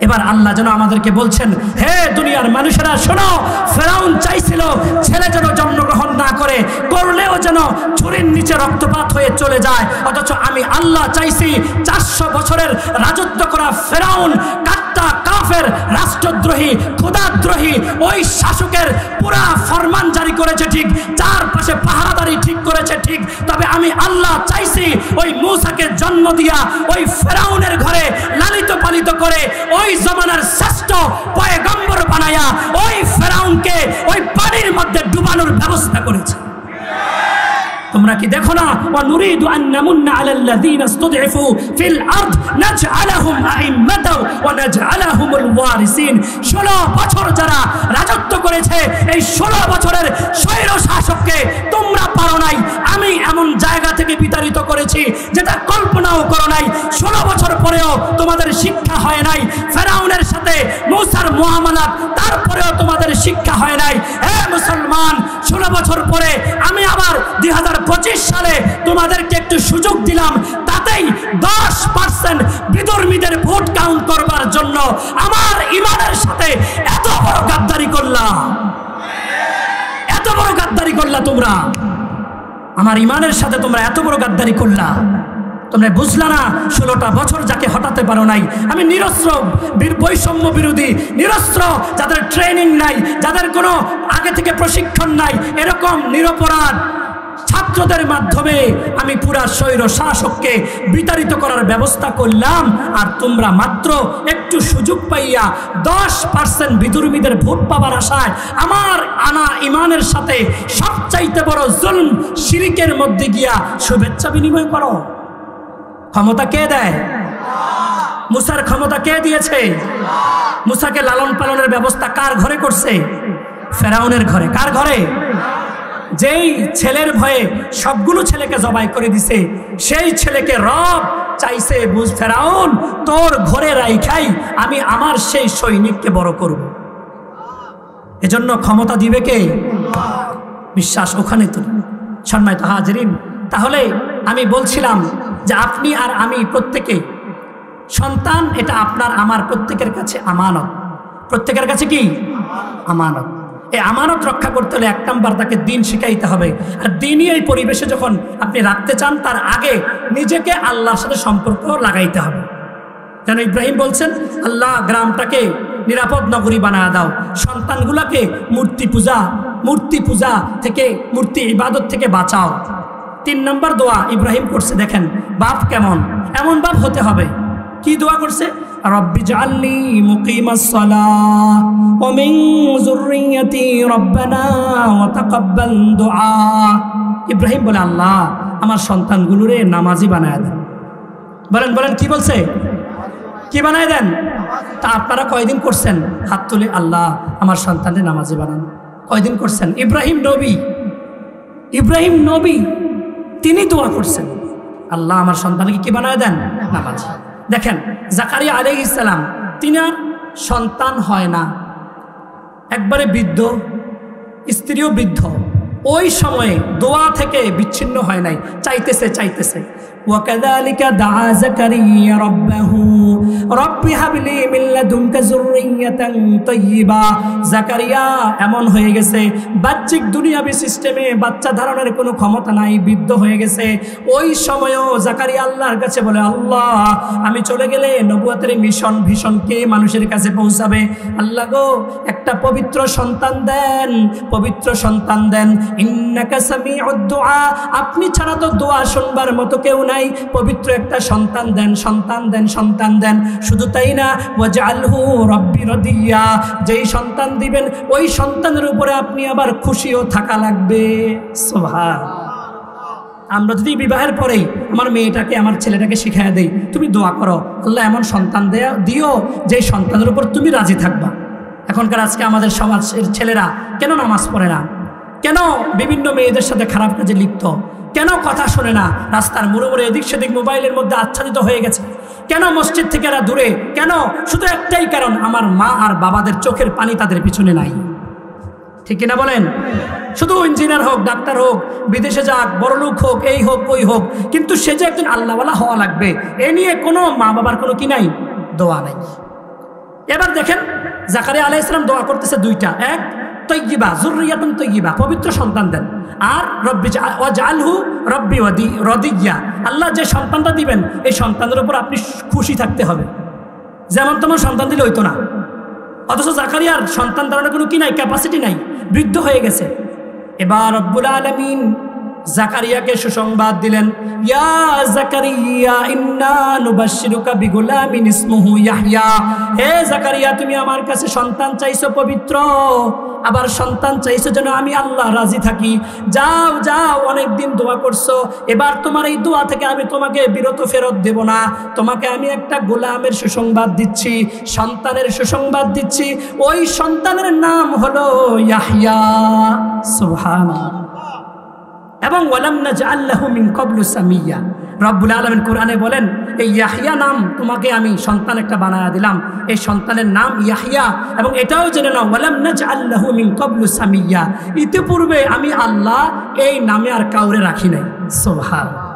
এবার আল্লাহ যেন আমাদেরকে বলছেন, হে দুনিয়ার মানুষেরা শোনো, ফেরাউন চাইছিল ছেলে যেন জন্মগ্রহণ না করে, করলেও যেন ছুরির নিচে রক্তপাত হয়ে চলে যায়, অথচ আমি আল্লাহ চাইছি 400 বছরের রাজত্ব করা ফেরাউন কাফের, রাষ্ট্রদ্রোহী, খোদাদ্রোহী ওই শাসকের পুরা ফরমান জারি করেছে ঠিক, চারপাশে পাহারাদারি ঠিক করেছে ঠিক, তবে আমি আল্লাহ চাইছি ওই মূসাকে জন্ম দিয়া ওই ফেরাউনের ঘরে লালিত পালিত করে ওই জমানার শ্রেষ্ঠ পয়গম্বর বানায়া ওই ফেরাউনকে ওই পানির মধ্যে ডুবানোর ব্যবস্থা করেছে। তোমরা কি দেখো না, ওয়া নুরিদু আন নামুন্না আলাল্লাযীনা ইসতুদঈফু ফিল আরদ নাজআলাহুম আইম্মাতাও ওয়া নাজআলাহুমুল ওয়ারিসিন। 16 বছর যারা রাজত্ব করেছে, এই 16 বছরের স্বৈর শাসককে তোমরা পারো নাই, আমি এমন জায়গা থেকে বিতাড়িত করেছি যেটা কল্পনাও করো নাই। 16 বছর পরেও তোমাদের শিক্ষা হয় নাই। ফেরাউনের সাথে মূসার মুআমালাত, তারপরেও তোমাদের শিক্ষা হয় নাই। হে মুসলমান, 16 বছর পরে আমি আবার 2025 সালে তোমাদেরকে একটু সুযোগ দিলাম, তাতেই 10% বিধর্মীদের ভোট কাউন্ট করবার জন্য আমার ইমানের সাথে এত বড় গাদ্দারি করলা, এত বড় গাদ্দারি করলা তোমরা, আমার ইমানের সাথে তোমরা এত বড় গাদ্দারি করলা। তোমরা বুঝলা না 16টা বছর যাকে হটাতে পারো নাই। আমি নিরস্ত্র বৈষম্য বিরোধী, নিরস্ত্র যাদের ট্রেনিং নাই, যাদের কোনো আগে থেকে প্রশিক্ষণ নাই, এরকম নিরপরাধ ছাত্রদের মাধ্যমে আমি পুরা স্বৈর শাসককে বিতাড়িত করার ব্যবস্থা করলাম। আর তোমরা মাত্র একটু সুযোগ পাইয়া 10% বিধর্মীদের ভোট পাবার আশায় আমার আনা ইমানের সাথে সবচাইতে বড় জুলম শিরকের মধ্যে গিয়া শুভেচ্ছা বিনিময় করো। ক্ষমতা কে দেয়? মুসার ক্ষমতা কে দিয়েছে? মুসাকে লালন পালনের ব্যবস্থা কার ঘরে করছে? ফেরাউনের ঘরে। কার ঘরে? যেই ছেলের ভয়ে সবগুলো ছেলেকে জবাই করে দিছে, সেই ছেলেকে রব চাইছে, বুঝ ফেরাউন তোর ঘরে রাইখাই আমি আমার সেই সৈনিককে বড় করব। এজন্য ক্ষমতা দিবে কে? বিশ্বাস ওখানে তো। সম্মানিত হাজিরিন, তাহলে আমি বলছিলাম যে আপনি আর আমি প্রত্যেকে সন্তান, এটা আপনার আমার প্রত্যেকের কাছে আমানত। প্রত্যেকের কাছে কি আমানত? এই আমানত রক্ষা করতে হলে 1 নাম্বার তাকে দিন শিখাইতে হবে। আর দিনই এই পরিবেশে যখন আপনি রাখতে চান, তার আগে নিজেকে আল্লাহর সাথে সম্পর্ক লাগাইতে হবে। যেন ইব্রাহিম বলছেন, আল্লাহ গ্রামটাকে নিরাপদ নগরী বানায় দাও, সন্তানগুলোকে মূর্তি পূজা থেকে, মূর্তি ইবাদত থেকে বাঁচাও। 3 নম্বর দোয়া ইব্রাহিম করছে। দেখেন বাপ কেমন, এমন বাপ হতে হবে। কি দোয়া করছে? রব্বি জাআলনি মুকিমাস সালাহ ওয়া মিন যুররিয়াতি রব্বানা ওয়া তাকাব্বাল দুআ। ইব্রাহিম বলে, আল্লাহ আমার সন্তানগুলোরে নামাজি বানায় দেন। বলেন কি বলছে? কি বানায় দেন? তা আপনারা কয়দিন করছেন? হাত তুলে আল্লাহ আমার সন্তানদের নামাজি বানান। কয়দিন করছেন? ইব্রাহিম নবী তিনি দোয়া করছেন, আল্লাহ আমার সন্তানকে কি বানায় দেন? নামাজি। দেখেন জাকারিয়া আলাইহিস সালাম, তিনার সন্তান হয় না, একবারে বৃদ্ধ, স্ত্রীও বৃদ্ধ, ওই সময়ে দোয়া থেকে বিচ্ছিন্ন হয় নাই, চাইতেছে। ওয়াকাযালিকা দাআ জাকারিয়া রাব্বাহু রব্বি হাবলি মিন লাদুনকা যুররিয়াতান তাইয়্যিবা। জাকারিয়া এমন হয়ে গেছে, বাহ্যিক দুনিয়াবি সিস্টেমে বাচ্চা ধারণের কোনো ক্ষমতা নাই, বৃদ্ধ হয়ে গেছে। ওই সময়ও জাকারিয়া আল্লাহর কাছে বলে, আল্লাহ আমি চলে গেলে নবুয়তের ভীষণ কে মানুষের কাছে পৌঁছাবে? আল্লাহ গো একটা পবিত্র সন্তান দেন। ইন্নাকা সামিউদ দুআ, আপনি ছাড়া তো দোয়া শুনবার মতো কেউ নাই, পবিত্র একটা সন্তান দেন। শুধু তাই না, ওয়াজআলহু রাব্বি রাদিয়া, যেই সন্তান দিবেন ওই সন্তানের উপরে আপনি আবার খুশিও থাকা লাগবে। সুবহানাল্লাহ। আমরা যদি বিবাহের পরেই আমার মেয়েটাকে আমার ছেলেটাকে শিখাইয়া দেই, তুমি দোয়া করো আল্লাহ এমন সন্তান দিও যে সন্তানের উপর তুমি রাজি থাকবা। এখনকার আজকে আমাদের সমাজের ছেলেরা কেন নামাজ পড়ে না? কেন বিভিন্ন মেয়েদের সাথে খারাপ কাজে লিপ্ত? কেন কথা শোনে না? রাস্তার মোড়ে এদিক সেদিক মোবাইলের মধ্যে আচ্ছাদিত হয়ে গেছে। কেন মসজিদ থেকে এরা দূরে? কেন? শুধু একটাই কারণ, আমার মা আর বাবাদের চোখের পানি তাদের পিছনে নাই। ঠিক কিনা বলেন? শুধু ইঞ্জিনিয়ার হোক, ডাক্তার হোক, বিদেশে যাক, বড়লোক হোক, এই হোক ওই হোক, কিন্তু সে যে একজন আল্লাহওয়ালা হওয়া লাগবে, এ নিয়ে কোনো মা বাবার কোনো কি নাই, দোয়া নাই। এবার দেখেন জাকারিয়া আলাইহিস সালাম দোয়া করতেছে 2টা, এক তৈয়িবা, যুররিয়াতুন তৈয়িবা, পবিত্র সন্তান দেন, আর রব্বি ওয়াজআলহু রব্বি রাদিয়া, আল্লাহ যে সন্তানটা দিবেন এই সন্তানের উপর আপনি খুশি থাকতে হবে। যেমন তোমার সন্তান দিলে হইতো না, অথচ জাকারিয়ার সন্তান ধারণের কোনো কি নাই, ক্যাপাসিটি নাই, বৃদ্ধ হয়ে গেছে। এবার রব্বুল আলামিন জাকারিয়াকে সুসংবাদ দিলেন, ইয়া জাকারিয়া ইন্না নুবাশশিরুকা বিগুলামিন ইসমুহু ইয়াহইয়া। হে জাকারিয়া, তুমি আমার কাছে সন্তান চাইছো পবিত্র, আবার সন্তান চাইছো যেন আমি আল্লাহ রাজি থাকি। যাও যাও, অনেক দিন দোয়া করছো, এবার তোমার এই দোয়া থেকে আমি তোমাকে বিরত ফেরত দেব না। তোমাকে আমি একটা গোলামের সুসংবাদ দিচ্ছি, সন্তানের সুসংবাদ দিচ্ছি। ওই সন্তানের নাম হলো ইয়াহইয়া। সুবহানাল্লাহ। এবং ওয়ালাম নাজআল লাহু মিন ক্বাবলু সামিয়্যা, রব্বুল আলামিন কোরআনে বলেন এই ইয়াহইয়া নাম তোমাকে আমি সন্তান একটা বানায়া দিলাম, এই সন্তানের নাম ইয়াহইয়া। এবং এটাও জেনে নাও ওয়ালাম নাজআল লাহু মিন ক্বাবলু সামিয়্যা, ইতিপূর্বে আমি আল্লাহ এই নামে আর কাউরে রাখি নাই। সুবহানাল্লাহ।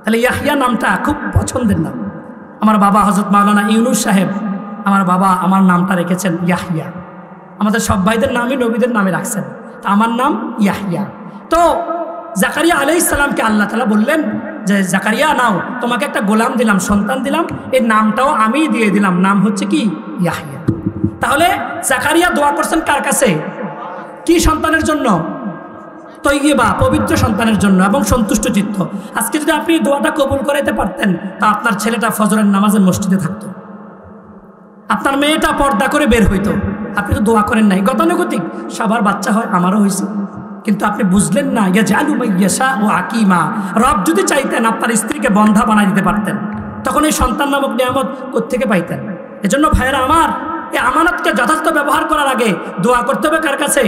তাহলে ইয়াহইয়া নামটা খুব পছন্দের নাম। আমার বাবা হযরত মাওলানা ইউনুস সাহেব, আমার বাবা আমার নামটা রেখেছেন ইয়াহইয়া। আমাদের সব ভাইদের নামই নবীদের নামে রাখছেন, তা আমার নাম ইয়াহইয়া। তো জাকারিয়া আলাইহিস সালামকে আল্লাহ তাআলা বললেন যে জাকারিয়া নাও, তোমাকে একটা গোলাম দিলাম, সন্তান দিলাম, এই নামটাও আমি দিয়ে দিলাম, নাম হচ্ছে কি ইয়াহইয়া। তাহলে জাকারিয়া দোয়া করছেন কার কাছে? কি সন্তানের জন্য? তৈয়বা, পবিত্র সন্তানের জন্য, এবং সন্তুষ্ট চিত্ত। আজকে যদি আপনি দোয়াটা কবুল করাইতে পারতেন, তা আপনার ছেলেটা ফজরের নামাজে মসজিদে থাকতো, আপনার মেয়েটা পর্দা করে বের হইতো। আপনি তো দোয়া করেন নাই। গতানুগতিক সবার বাচ্চা হয়, আমারও হয়েছে, কিন্তু আপনি বুঝলেন না। ইয়াজআলু মান ইয়াশাউ আকিমা, রব যদি চাইতেন আপনার স্ত্রীকে বন্ধা বানাই দিতে পারতেন, তখন এই সন্তান নামক নিয়ামত কোত্থেকে পাইতেন? এজন্য ভাইয়েরা আমার, এই আমানতকে যথার্থ ব্যবহার করার আগে দোয়া করতে হবে কার কাছে?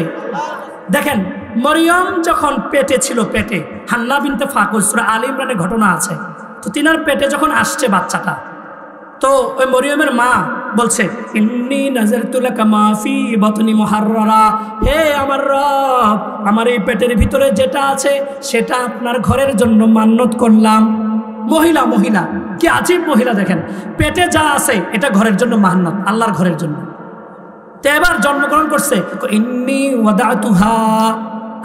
দেখেন, মরিয়ম যখন পেটে ছিল, পেটে হান্না বিনতে ফাকুস, সূরা আলে ইমরানের ঘটনা আছে। তো তিনার পেটে যখন আসছে বাচ্চাটা, তো ওই মরিয়মের মা বলছে ইন্নী নাযারতু লাকা মা ফি বাতনি মুহাররারা, হে আমার রব, আমার এই পেটের ভিতরে যেটা আছে সেটা আপনার ঘরের জন্য মান্নত করলাম। মহিলা, মহিলা কি আজীব মহিলা! দেখেন, পেটে যা আছে এটা ঘরের জন্য মান্নত, আল্লাহর ঘরের জন্য। তো এবার জন্মগ্রহণ করছে, ইন্নী ওয়াদাতুহা,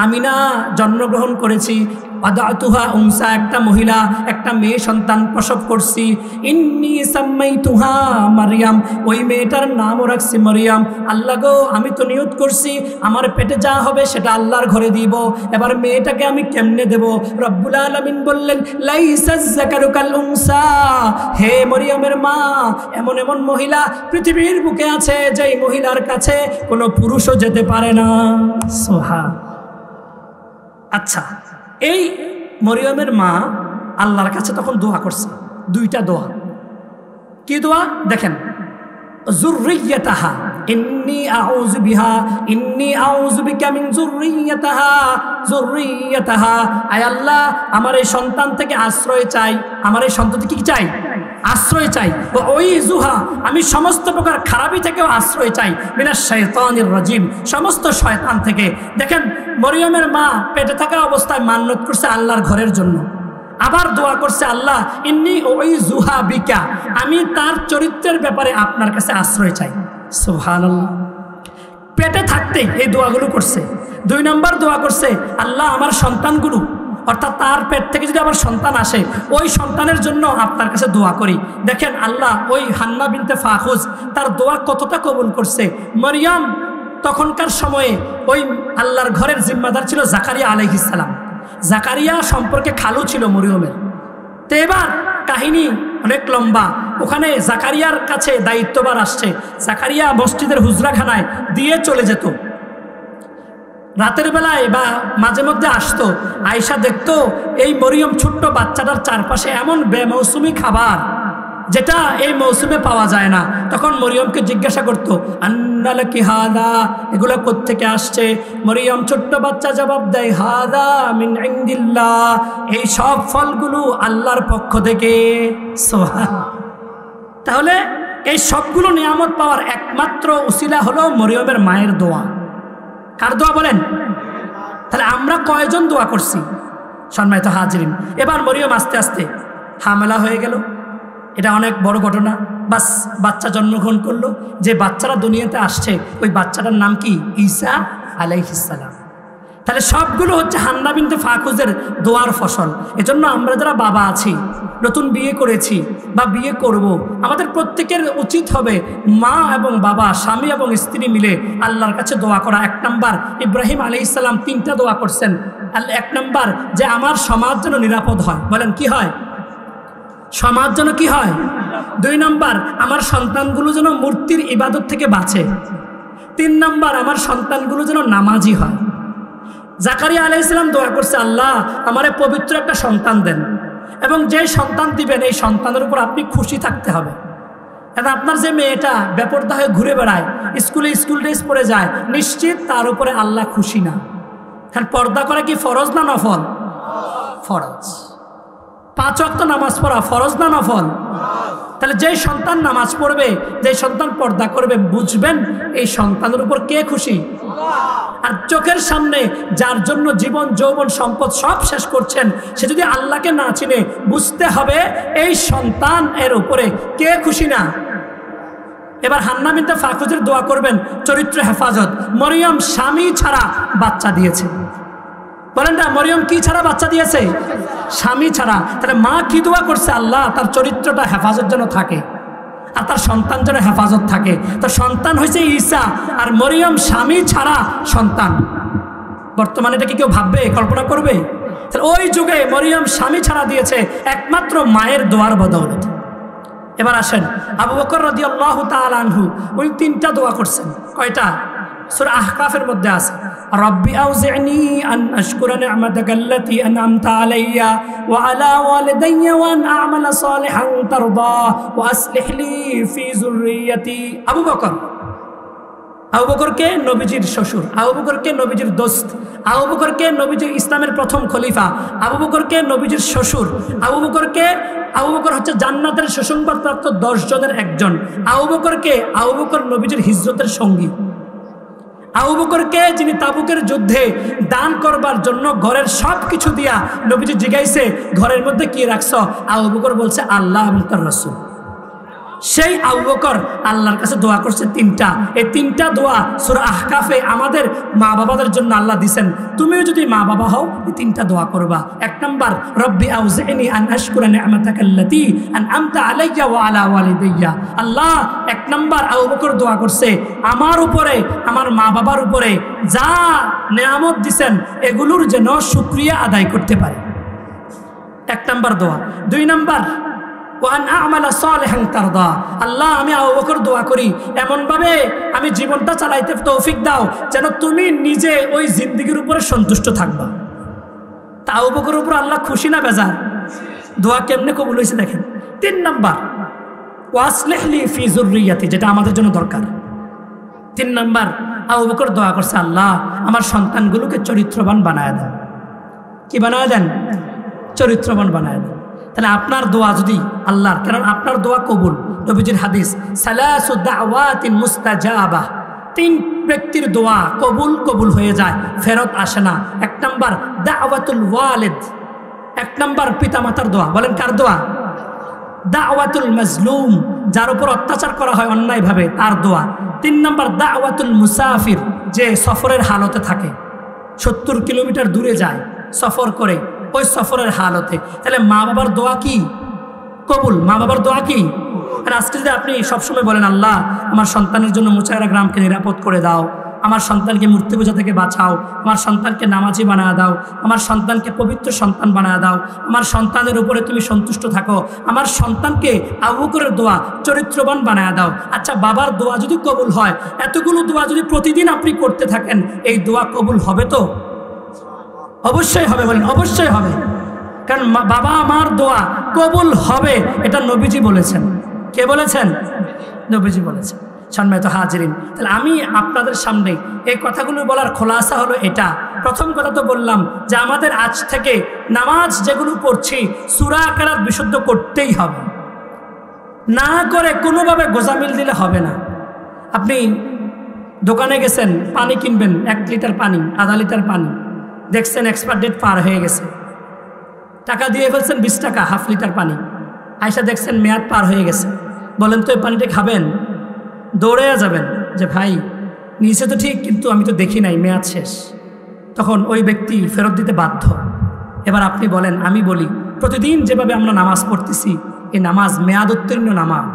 আমি না জন্মগ্রহণ করেছি, ওয়াদাতুহা উনসা, একটা মহিলা একটা মেয়ে সন্তান প্রসব করছি। ইন্নী সাম্মাইতুহা মারইয়াম, ওই মেয়েটার নামও রাখছি মরিয়াম। আল্লাহ গো, আমি তো নিয়ত করছি আমার পেটে যা হবে সেটা আল্লাহর ঘরে দিব, এবার মেয়েটাকে আমি কেমনে দেব? রব্বুল আলামিন বললেন লাইসাজ যাকারু কাল উনসা, হে মরিয়মের মা, এমন এমন মহিলা পৃথিবীর বুকে আছে যেই মহিলার কাছে কোনো পুরুষও যেতে পারে না। সুবহান। আচ্ছা, এই মরিয়মের মা আল্লাহর কাছে তখন দোয়া করছে, দুইটা দোয়া। কি দোয়া? দেখেন, যুররিয়াতাহা ইন্নী আউযু বিহা, ইন্নী আউযু বিকা মিন যুররিয়াতাহা, আয় আল্লাহ, আমার এই সন্তান থেকে আশ্রয় চাই, আমার এই সন্তান থেকে কি চাই? আশ্রয় চাই। ওই জুহা, আমি সমস্ত প্রকার খারাপি থেকেও আশ্রয় চাই, মিনাশ শাইতানির রাজিম, সমস্ত শয়তান থেকে। দেখেন, মরিয়মের মা পেটে থাকা অবস্থায় মান্নত করছে আল্লাহর ঘরের জন্য, আবার দোয়া করছে আল্লাহ ইন্নী ওই জুহা বিকা, আমি তার চরিত্রের ব্যাপারে আপনার কাছে আশ্রয় চাই। সুবহানাল্লাহ। পেটে থাকতেই এই দোয়াগুলো করছে। 2 নম্বর দোয়া করছে, আল্লাহ আমার সন্তানগুলো, অর্থাৎ তার পেট থেকে যদি আবার সন্তান আসে, ওই সন্তানের জন্য আপনার কাছে দোয়া করি। দেখেন আল্লাহ ওই হান্না বিনতে ফাখুজ তার দোয়া কতটা কবুল করছে। মরিয়ম তখনকার সময়ে ওই আল্লাহর ঘরের জিম্মাদার ছিল জাকারিয়া আলাইহিস সালাম। জাকারিয়া সম্পর্কে খালু ছিল মরিয়মের। তো এবার কাহিনী অনেক লম্বা। ওখানে জাকারিয়ার কাছে দায়িত্ববার আসছে, জাকারিয়া মসজিদের হুজরাখানায় দিয়ে চলে যেত রাতের বেলায়, বা মাঝে মধ্যে আসতো। আয়েশা দেখতো এই মরিয়ম ছোট্ট বাচ্চাটার চারপাশে এমন বেমৌসুমি খাবার যেটা এই মৌসুমে পাওয়া যায় না। তখন মরিয়মকে জিজ্ঞাসা করতো, আন্না লাকি হাদা, এগুলো কোত্থেকে আসছে? মরিয়ম ছোট্ট বাচ্চা জবাব দেয়, হাদা মিন ইনদিল্লাহ, এই সব ফলগুলো আল্লাহর পক্ষ থেকে। সুবহানাল্লাহ। তাহলে এই সবগুলো নিয়ামত পাওয়ার একমাত্র উসিলা হলো মরিয়মের মায়ের দোয়া। কার দোয়া বলেন? তাহলে আমরা কয়জন দোয়া করছি? সম্মানিত হাজিরিন, এবার মরিয়ম আস্তে আস্তে হামলা হয়ে গেল। এটা অনেক বড় ঘটনা। বাস, বাচ্চা জন্মগ্রহণ করলো। যে বাচ্চারা দুনিয়াতে আসছে ওই বাচ্চাটার নাম কি? ঈসা আলাইহিস সালাম। তাহলে সবগুলো হচ্ছে হান্না বিনতে ফাখুজের দোয়ার ফসল। এজন্য আমরা যারা বাবা আছি, নতুন বিয়ে করেছি বা বিয়ে করব, আমাদের প্রত্যেকের উচিত হবে মা এবং বাবা, স্বামী এবং স্ত্রী মিলে আল্লাহর কাছে দোয়া করা। 1 নম্বর, ইব্রাহিম আলাইহিস সালাম 3টা দোয়া করছেন। 1 নম্বর, যে আমার সমাজ যেন নিরাপদ হয়। বলেন কি হয়? সমাজ যেন কি হয়? 2 নম্বর, আমার সন্তানগুলো যেন মূর্তির ইবাদত থেকে বাঁচে। 3 নাম্বার, আমার সন্তানগুলো যেন নামাজি হয়। জাকারিয়া আলাইহিস সালাম দোয়া করছে, আল্লাহ আমারে পবিত্র একটা সন্তান দেন, এবং যে সন্তান দিবেন এই সন্তানের উপর আপনি খুশি থাকতে হবে। এখন আপনার যে মেয়েটা বেপরদা হয়ে ঘুরে বেড়ায়, স্কুলে স্কুল ড্রেস পরে যায়, নিশ্চিত তার উপরে আল্লাহ খুশি না। কারণ পর্দা করা কি ফরজ না নফল? ফরজ। 5 ওয়াক্ত নামাজ পড়া ফরজ না নফল? তাহলে যে সন্তান নামাজ পড়বে, যে সন্তান পর্দা করবে, বুঝবেন এই সন্তানের উপর কে খুশি? আর চোখের সামনে যার জন্য জীবন যৌবন সম্পদ সব শেষ করছেন, সে যদি আল্লাহকে না চিনে, বুঝতে হবে এই সন্তান এর উপরে কে খুশি না। এবার হান্না বিনতে ফাখুজের দোয়া করবেন চরিত্র হেফাজত। মরিয়ম স্বামী ছাড়া বাচ্চা দিয়েছে, বলেন না মরিয়ম কি ছাড়া বাচ্চা দিয়েছে? স্বামী ছাড়া। তাহলে মা কি দোয়া করছে? আল্লাহ তার চরিত্রটা হেফাজত যেন থাকে, আর তার সন্তান যেন হেফাজত থাকে। তো সন্তান হয়েছে ঈসা, আর মরিয়ম স্বামী ছাড়া সন্তান। বর্তমানে এটা কি কেউ ভাববে, কল্পনা করবে? তাহলে ওই যুগে মরিয়ম স্বামী ছাড়া দিয়েছে একমাত্র মায়ের দোয়ার বদৌলত। এবার আসেন আবু বকর রাদিয়াল্লাহু তাআলা আনহু, উনি 3টা দোয়া করছেন। কয়টা? সূরা আহকাফের মধ্যে আছে, রব্বি আউজি'নি আন আশকুরা নি'মাতাকা আল্লাতী আন'আমতা আলাইয়া ওয়া আলা ওয়ালিদাইয়া ওয়া আন আ'মালা সালিহান তারদা ওয়া আসলিহ লি ফি যুররিয়্যাতি। আবু বকরকে নবীজির শ্বশুর, আবু বকরকে নবীজির দোস্ত, আবু বকরকে নবীজির ইসলামের প্রথম খলিফা, আবু বকরকে নবীজির শ্বশুর, আবু বকর হচ্ছে জান্নাতের সুসংবাদপ্রাপ্ত 10 জনের একজন। আবু বকর নবীজির হিজরতের সঙ্গী। আবু বকরকে যিনি তাবুকের যুদ্ধে দান করবার জন্য ঘরের সব কিছু দিয়া নবীজি জিজ্ঞাইছে ঘরের মধ্যে কি রাখছ? আবু বকর বলছে আল্লাহ এবং তার রাসূল। সেই আবু বকর আল্লাহর কাছে দোয়া করছে 3টা। এই 3টা দোয়া সূরা আহকাফে আমাদের মা বাবাদের জন্য আল্লাহ দিবেন। তুমিও যদি মা বাবা হও এই 3টা দোয়া করবা। 1 নাম্বার, রব্বি আউজি'নি আন আশকুরা নি'মাতাকা আল্লাতী আন'আমতা আলাইয়া ওয়া আলা ওয়ালিদাইয়া। আল্লাহ 1 নাম্বার আবু বকর দোয়া করছে আমার উপরে, আমার মা বাবার উপরে যা নেয়ামত দিবেন এগুলোর যেন শুকরিয়া আদায় করতে পারে। 1 নাম্বার দোয়া। 2 নাম্বার, ওয়ান আ'মালা সালিহান তারদা। আল্লাহ আমি আবু বকর দোয়া করি এমনভাবে আমি জীবনটা চালাইতে তৌফিক দাও যেন তুমি নিজে ওই জিন্দেগির উপরে সন্তুষ্ট থাকবা। তা আবু বকরের উপর আল্লাহ খুশি না বেজার? দোয়া কেমনে কবুল হয়েছে দেখেন। 3 নাম্বার, ওয়াসলিহ লি ফি যুররিয়্যাতি, যেটা আমাদের জন্য দরকার। 3 নাম্বার, আবু বকর দোয়া করছে আল্লাহ আমার সন্তানগুলোকে চরিত্রবান বানায় দেন। কি বানায় দেন? চরিত্রবান বানায় দেন। তাহলে আপনার দোয়া যদি আল্লাহর, কারণ আপনার দোয়া কবুল। নবীজির হাদিস, সালাসু দাওয়াতিন মুস্তাজাবা, 3 ব্যক্তির দোয়া কবুল হয়ে যায়, ফেরত আসে না। 1 নাম্বার দাওয়াতুল ওয়ালিদ, 1 নাম্বার পিতামাতার দোয়া। বলেন কার দোয়া? দাওয়াতুল মাজলুম, যার উপর অত্যাচার করা হয় অন্যায়ভাবে তার দোয়া। 3 নাম্বার দাওয়াতুল মুসাফির, যে সফরের হালতে থাকে, 70 কিলোমিটার দূরে যায় সফর করে, ওই সফরের হালতে। তাহলে মা বাবার দোয়া কি কবুল? মা বাবার দোয়া কি? আর আজকে যদি আপনি সবসময় বলেন আল্লাহ আমার সন্তানের জন্য মুচায়রা গ্রামকে নিরাপদ করে দাও, আমার সন্তানকে মূর্তি পূজা থেকে বাঁচাও, আমার সন্তানকে নামাজি বানায় দাও, আমার সন্তানকে পবিত্র সন্তান বানায় দাও, আমার সন্তানের উপরে তুমি সন্তুষ্ট থাকো, আমার সন্তানকে আবু বকরের দোয়া চরিত্রবান বানায় দাও। আচ্ছা, বাবার দোয়া যদি কবুল হয়, এতগুলো দোয়া যদি প্রতিদিন আপনি করতে থাকেন, এই দোয়া কবুল হবে তো? অবশ্যই হবে। বলেন অবশ্যই হবে। কারণ বাবা আমার দোয়া কবুল হবে, এটা নবীজি বলেছেন। কে বলেছেন? নবীজি বলেছেন। সম্মানিত হাজিরিন, তাহলে আমি আপনাদের সামনে এই কথাগুলো বলার খোলাসা হলো এটা। প্রথম কথা তো বললাম যে আমাদের আজ থেকে নামাজ যেগুলো পড়ছি সূরা কেরাত বিশুদ্ধ করতেই হবে, না করে কোনোভাবে গোজামিল দিলে হবে না। আপনি দোকানে গেছেন, পানি কিনবেন, 1 লিটার পানি, আধা লিটার পানি, দেখছেন এক্সপায়ার ডেট পার হয়ে গেছে, টাকা দিয়ে ফেলছেন 20 টাকা হাফ লিটার পানি, আয়সা দেখছেন মেয়াদ পার হয়ে গেছে। বলেন তো এই পানিটা খাবেন? দৌড়ে যাবেন যে ভাই নিচে তো ঠিক, কিন্তু আমি তো দেখি নাই, মেয়াদ শেষ। তখন ওই ব্যক্তি ফেরত দিতে বাধ্য। এবার আপনি বলেন, আমি বলি প্রতিদিন যেভাবে আমরা নামাজ পড়তেছি এই নামাজ মেয়াদ উত্তীর্ণ নামাজ,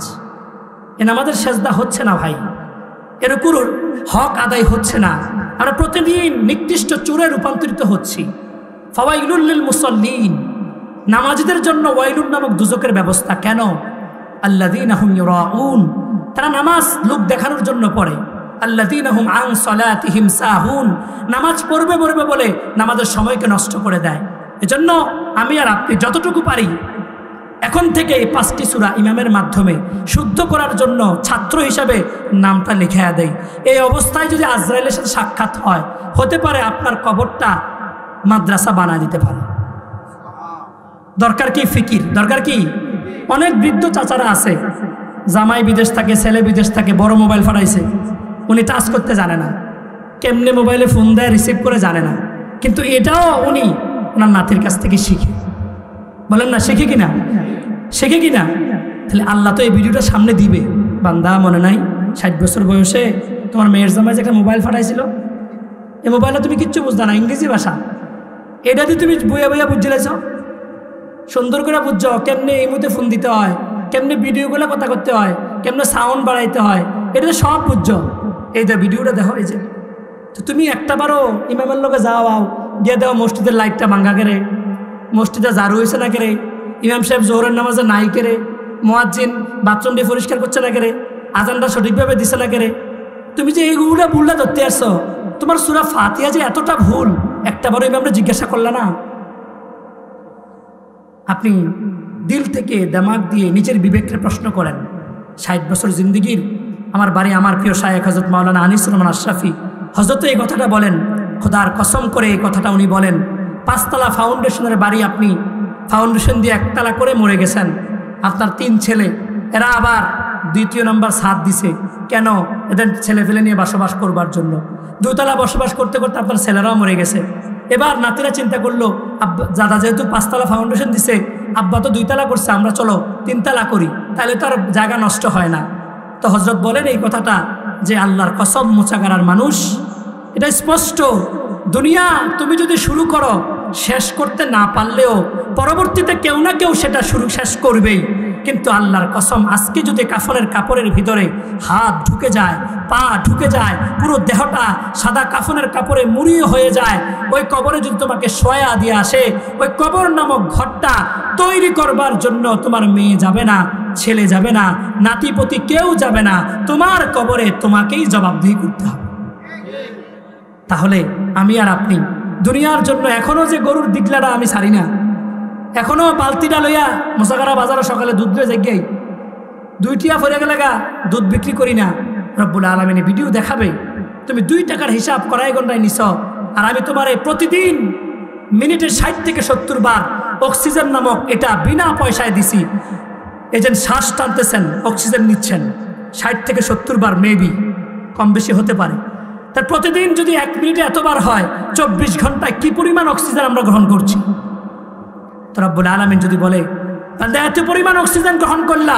এ নামাজের সেজদা হচ্ছে না ভাই, এর উপর হক আদায় হচ্ছে না। আমরা প্রতিদিন নিকৃষ্ট চোরে রূপান্তরিত হচ্ছি। ফাওয়াইলুল লিল মুসাল্লিন, নামাজীদের জন্য ওয়াইলুন নামক দুজকের ব্যবস্থা। কেন? আল্লাযীনা হুম ইউরাউন, তারা নামাজ লোক দেখানোর জন্য পড়ে। আল্লাযীনা হুম আন সালাতিহিম সাহুন, নামাজ পড়বে বলে নামাজের সময়কে নষ্ট করে দেয়। এজন্য আমি আর আপনি যতটুকু পারি এখন থেকে এই 5টি সূরা ইমামের মাধ্যমে শুদ্ধ করার জন্য ছাত্র হিসাবে নামটা লিখে দেয়। এই অবস্থায় যদি আজরাইলের সাথে সাক্ষাৎ হয়, হতে পারে আপনার কবরটা মাদ্রাসা বানায় দিতে পারে। দরকার কি ফিকির, দরকার কি? অনেক বৃদ্ধ চাচারা আছে, জামাই বিদেশ থাকে, ছেলে বিদেশ থাকে, বড় মোবাইল ফাটাইছে, উনি টাচ করতে জানে না, কেমনে মোবাইলে ফোন দেয় রিসিভ করে জানে না, কিন্তু এটাও উনি ওনার নাতির কাছ থেকে শিখে। বলেন না শিখে কিনা? শিখে কিনা? তাহলে আল্লাহ তো এই ভিডিওটা সামনে দিবে, বান্দা মনে নাই 60 বছর বয়সে তোমার মেয়ের জামাই যে একটা মোবাইল ফাটাইছিল, এই মোবাইলে তুমি কিচ্ছু বুঝতে না, ইংরেজি ভাষা, এটা দিয়ে তুমি বইয়া বুঝে লাইছ, সুন্দর করে বুঝছো কেমনে এই মুহূর্তে ফোন দিতে হয়, কেমনে ভিডিওগুলো কথা করতে হয়, কেমনে সাউন্ড বাড়াইতে হয়, এটা তো সব বুঝছো। এই যে ভিডিওটা দেখো, এই যে তো তুমি একটাবারও ইমামের লোকে যাও গিয়ে দেওয়া মসজিদের লাইটটা ভাঙ্গা কেড়ে, মসজিদে ঝাড়ু হয়েছে না কেড়ে, ইমাম সাহেব জোহরের নামাজে নাই কেড়ে, মুয়াজ্জিন বাথরুমটি পরিষ্কার করছে না কেড়ে, আজানটা সঠিকভাবে দিছে না কেড়ে, তুমি যে এইগুলো ভুলটা ধরতে আসছো, তোমার সূরা ফাতিহা যে এতটা ভুল একটাবারও ইমামরা জিজ্ঞাসা করলে না? আপনি দিল থেকে দিমাগ দিয়ে নিজের বিবেককে প্রশ্ন করেন। 60 বছর জিন্দিগির আমার বাড়ি, আমার প্রিয় শায়েখ হযরত মাওলানা আনিসুর রহমান আশরাফি হযরত এই কথাটা বলেন, খোদার কসম করে এই কথাটা উনি বলেন। 5 তলা ফাউন্ডেশনের বাড়ি, আপনি ফাউন্ডেশন দিয়ে 1 তলা করে মরে গেছেন। আপনার 3 ছেলে, এরা আবার 2য় নম্বর ছাদ দিছে, কেন? এদের ছেলে ফেলে নিয়ে বসবাস করবার জন্য। 2 তলা বসবাস করতে করতে আপনার ছেলেরাও মরে গেছে। এবার নাতিরা চিন্তা করলো, আব্বা দাদা যেহেতু 5 তলা ফাউন্ডেশন দিছে, আব্বা তো 2 তলা করছে, আমরা চলো 3 তলা করি, তাহলে তো আর জায়গা নষ্ট হয় না। তো হযরত বলেন এই কথাটা যে আল্লাহর কসম মুচাগারার মানুষ, এটা স্পষ্ট। দুনিয়া তুমি যদি শুরু করো, শেষ করতে না পারলেও পরবর্তীতে কেউ না কেউ সেটা শেষ করবেই। কিন্তু আল্লাহর কসম, আজকে যদি কাফনের কাপড়ের ভিতরে হাত ঢুকে যায়, পা ঢুকে যায়, পুরো দেহটা সাদা কাফনের কাপড়ে মুড়িয়ে হয়ে যায়, ওই কবরে যদি তোমাকে শোয়া দিয়ে আসে, ওই কবর নামক ঘরটা তৈরি করবার জন্য তোমার মেয়ে যাবে না, ছেলে যাবে না, নাতিপতি কেউ যাবে না, তোমার কবরে তোমাকেই জবাবদিহি করতে হবে। তাহলে আমি আর আপনি দুনিয়ার জন্য এখনো যে গরুর দিগলাটা আমি ছাড়ি না, এখনো বালতিটা লইয়া মুসাগারা বাজারে সকালে দুধ দিয়ে যাই, 2 টিয়া ফেরে গেলে দুধ বিক্রি করি না। রব্বুল আলামিন ভিডিও দেখাবে, তুমি 2 টাকার হিসাব কড়াই ঘন্টায় নিছ, আর আমি তোমার প্রতিদিন মিনিটে 60 থেকে 70 বার অক্সিজেন নামক এটা বিনা পয়সায় দিছি। এজেন্ট শ্বাস টানতেছেন, অক্সিজেন নিচ্ছেন 60 থেকে 70 বার, মেবি কম বেশি হতে পারে। তার প্রতিদিন যদি 1 মিনিটে এতবার হয়, 24 ঘন্টায় কি পরিমাণ অক্সিজেন আমরা গ্রহণ করছি। তো রব্বুল আলামিন যদি বলে, তাহলে এত পরিমাণ অক্সিজেন গ্রহণ করলা,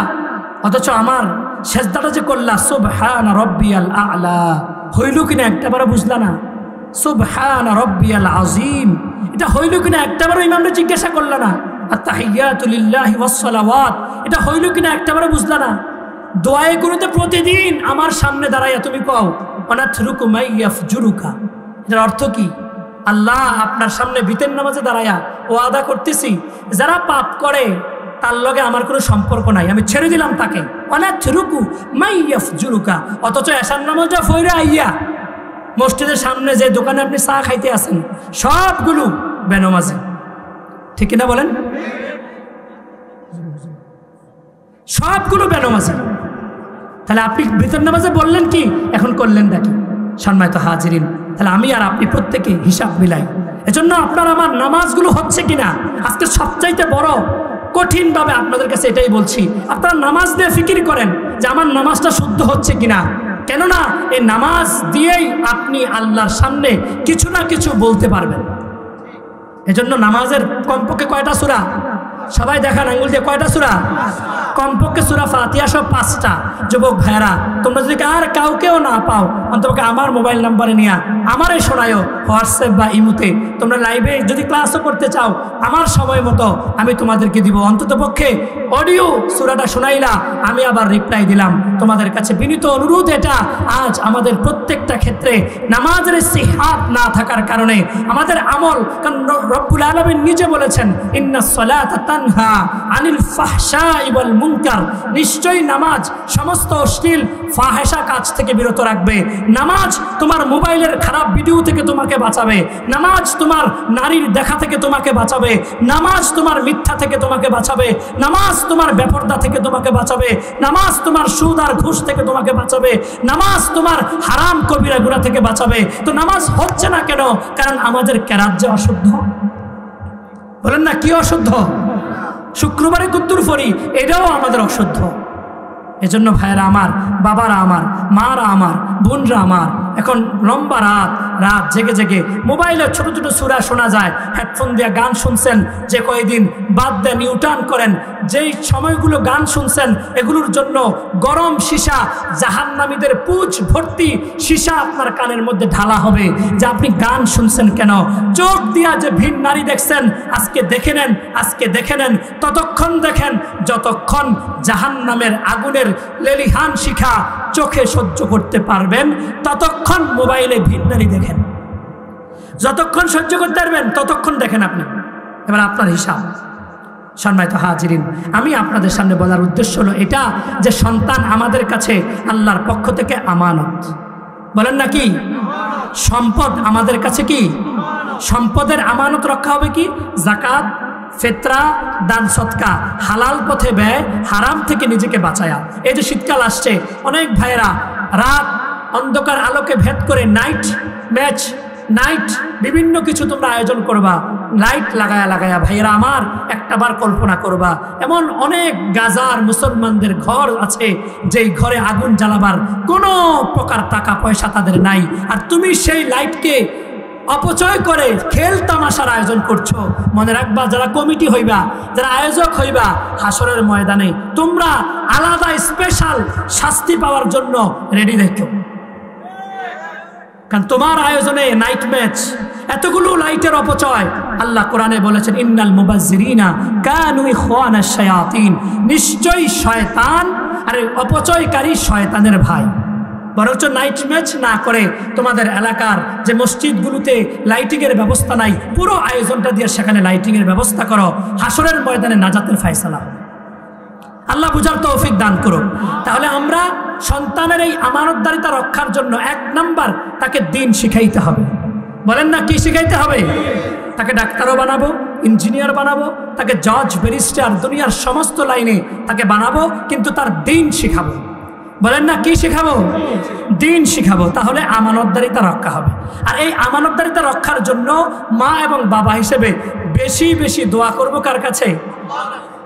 অথচ আমার সেজদাটা যে করলা সুবহান রাব্বিয়াল আ'লা, হইল কিনা একটাবারও বুঝলা না? সুবহান রাব্বিয়াল আযীম, এটা হইল কিনা একটাবারও ইমামরা জিজ্ঞাসা করলা না? আত-তাহিয়াতু লিল্লাহি ওয়াস সালাওয়াত, এটা হইল কিনা একটাবারও বুঝলা না? দোয়ায়ে কুনুতে প্রতিদিন আমার সামনে দাঁড়াইয়া তুমি কও অনাথরুকু মাইয়াফজুরুকা, এটার অর্থ কি? আল্লাহ আপনার সামনে বিতের নামাজে দাঁড়ায়া ওয়াদা করতেছি, যারা পাপ করে তার লগে আমার কোনো সম্পর্ক নাই, আমি ছেড়ে দিলাম তাকে। অনাথরুকু মাইয়াফজুরুকা, অথচ এশার নামাজটা ফইরা আইয়া মসজিদের সামনে যে দোকানে আপনি চা খাইতে আসেন, সবগুলো বেনামাজি, ঠিক কিনা বলেন? সবগুলো বেনামাজি। তাহলে আপনি বিতর নামাজে বললেন কি, এখন করলেন নাকি? সম্মানিত হাজিরিন, তাহলে আমি আর আপনি প্রত্যেকে হিসাব মিলাই। এজন্য আপনার আমার নামাজগুলো হচ্ছে কিনা, আজকে সবচাইতে বড় কঠিনভাবে আপনাদের কাছে এটাই বলছি, আপনারা নামাজ দিয়ে ফিকির করেন যে আমার নামাজটা শুদ্ধ হচ্ছে কিনা। কেননা এই নামাজ দিয়েই আপনি আল্লাহর সামনে কিছু না কিছু বলতে পারবেন। এজন্য নামাজের কমপক্ষে কয়টা সূরা? সবাই দেখান আঙ্গুল দিয়ে, কয়টা সূরা? কমপক্ষে সূরা ফাতিহা সব 5টা। যুবক ভাইরা, তোমরা যদি আর কাউকেও না পাও, অন্তত আমার মোবাইল নাম্বারে নিয়ে আমারে শোনায়ও, হোয়াটসঅ্যাপ বা ইমুতে। তোমরা লাইভে যদি ক্লাসও করতে চাও, আমার সময় মতো আমি তোমাদেরকে দিব। অন্তত পক্ষে অডিও সূরাটা শোনাইলা, আমি আবার রিপ্লাই দিলাম। তোমাদের কাছে বিনীত অনুরোধ এটা, আজ আমাদের প্রত্যেকটা ক্ষেত্রে নামাজের সিহাত না থাকার কারণে আমাদের আমল, কারণ রব্বুল আলামিন নিজে বলেছেন ইন্নাস সালাতা তানহা আনিল ফাহশাই ওয়াল মুনকার, নিশ্চয়ই নামাজ সমস্ত অশ্লীল ফাহেশা কাজ থেকে বিরত রাখবে। নামাজ তোমার মোবাইলের খারাপ ভিডিও থেকে তোমাকে বাঁচাবে। নামাজ তোমার নারীর দেখা থেকে তোমাকে বাঁচাবে। নামাজ তোমার মিথ্যা থেকে তোমাকে বাঁচাবে। নামাজ তোমার বেপরদা থেকে তোমাকে বাঁচাবে। নামাজ তোমার সুদ আর ঘুষ থেকে তোমাকে বাঁচাবে। নামাজ তোমার হারাম কবিরা গুনাহ থেকে বাঁচাবে। তো নামাজ হচ্ছে না কেন? কারণ আমাদের কেরাত যে অশুদ্ধ। বলেন না কি অশুদ্ধ? শুক্রবারে কুদ্দুর ফরি, এটাও আমাদের অশুদ্ধ। এজন্য ভাইয়েরা আমার, বাবারা আমার, মারা আমার, বোনরা আমার, এখন লম্বা রাত জেগে জেগে মোবাইলে ছোট ছোট সূরা শোনা যায়, হেডফোন দিয়ে গান শুনছেন, যে কয়েকদিন বাদ দেন, ইউটার্ন করেন। যেই সময়গুলো গান শুনছেন এগুলোর জন্য গরম সীসা, জাহান্নামীদের পুঁজ ভর্তি সীসা আপনার কানের মধ্যে ঢালা হবে যে আপনি গান শুনছেন কেন। চোখ দিয়া যে ভিন নারী দেখছেন, আজকে দেখে নেন, আজকে দেখে নেন, ততক্ষণ দেখেন যতক্ষণ জাহান্নামের আগুনের লেলিহান শিখা চোখে সহ্য করতে পারবেন, ততক্ষণ মোবাইলে ভিন নারী দেখেন। যতক্ষণ সহ্য করতে পারবেন ততক্ষণ দেখেন আপনি। এবার আপনার হিসাব। সম্মানিত হাজিরিন, আমি আপনাদের সামনে বলার উদ্দেশ্য হলো এটা যে সন্তান আমাদের কাছে আল্লাহর পক্ষ থেকে আমানত। বলেন না কি? সম্পদ আমাদের কাছে কি? সম্পদের আমানত রক্ষা হবে কি? যাকাত, ফিতরা, দান সদকা, হালাল পথে ব্যয়, হারাম থেকে নিজেকে বাঁচায়া। এই যে শীতকাল আসছে, অনেক ভাইয়েরা রাত অন্ধকার আলোকে ভেদ করে নাইট ম্যাচ, নাইট বিভিন্ন কিছু তোমরা আয়োজন করবা, লাইট লাগায়া ভাইয়েরা আমার একটা বার কল্পনা করবা, এমন অনেক গাজার মুসলমানদের ঘর আছে যেই ঘরে আগুন জ্বালাবার কোনো প্রকার টাকা পয়সা তাদের নাই, আর তুমি সেই লাইটকে অপচয় করে খেল তামাশার আয়োজন করছো। মনে রাখবা, যারা কমিটি হইবা, যারা আয়োজক হইবা, হাসরের ময়দানে তোমরা আলাদা স্পেশাল শাস্তি পাওয়ার জন্য রেডি দেখো। কারণ তোমার আয়োজনে নাইট ম্যাচ, এতগুলো লাইটের অপচয়। আল্লাহ কোরআনে বলেছেন, ইন্নাল মুবাজ্জিরিনা কানু ইখওয়ানাশ শায়াতিন, নিশ্চয়ই শয়তান আর অপচয়কারী শয়তানের ভাই। বরঞ্চ নাইট ম্যাচ না করে তোমাদের এলাকার যে মসজিদগুলোতে লাইটিংয়ের ব্যবস্থা নাই, পুরো আয়োজনটা দিয়ে সেখানে লাইটিংয়ের ব্যবস্থা করো। হাসরের ময়দানে নাজাতের ফয়সালা। আল্লাহ বুঝার তৌফিক দান করুন। তাহলে আমরা সন্তানের এই আমানতদারিতা রক্ষার জন্য 1 নাম্বার তাকে দ্বীন শিখাইতে হবে। বলেন না কি শিখাইতে হবে? তাকে ডাক্তারও বানাবো, ইঞ্জিনিয়ার বানাবো, তাকে জজ, ব্যারিস্টার, দুনিয়ার সমস্ত লাইনে তাকে বানাবো, কিন্তু তার দ্বীন শিখাবো। বলেন না কি শিখাবো? দ্বীন শিখাবো। তাহলে আমানতদারিতা রক্ষা হবে। আর এই আমানতদারিতা রক্ষার জন্য মা এবং বাবা হিসেবে বেশি বেশি দোয়া করবো কার কাছে?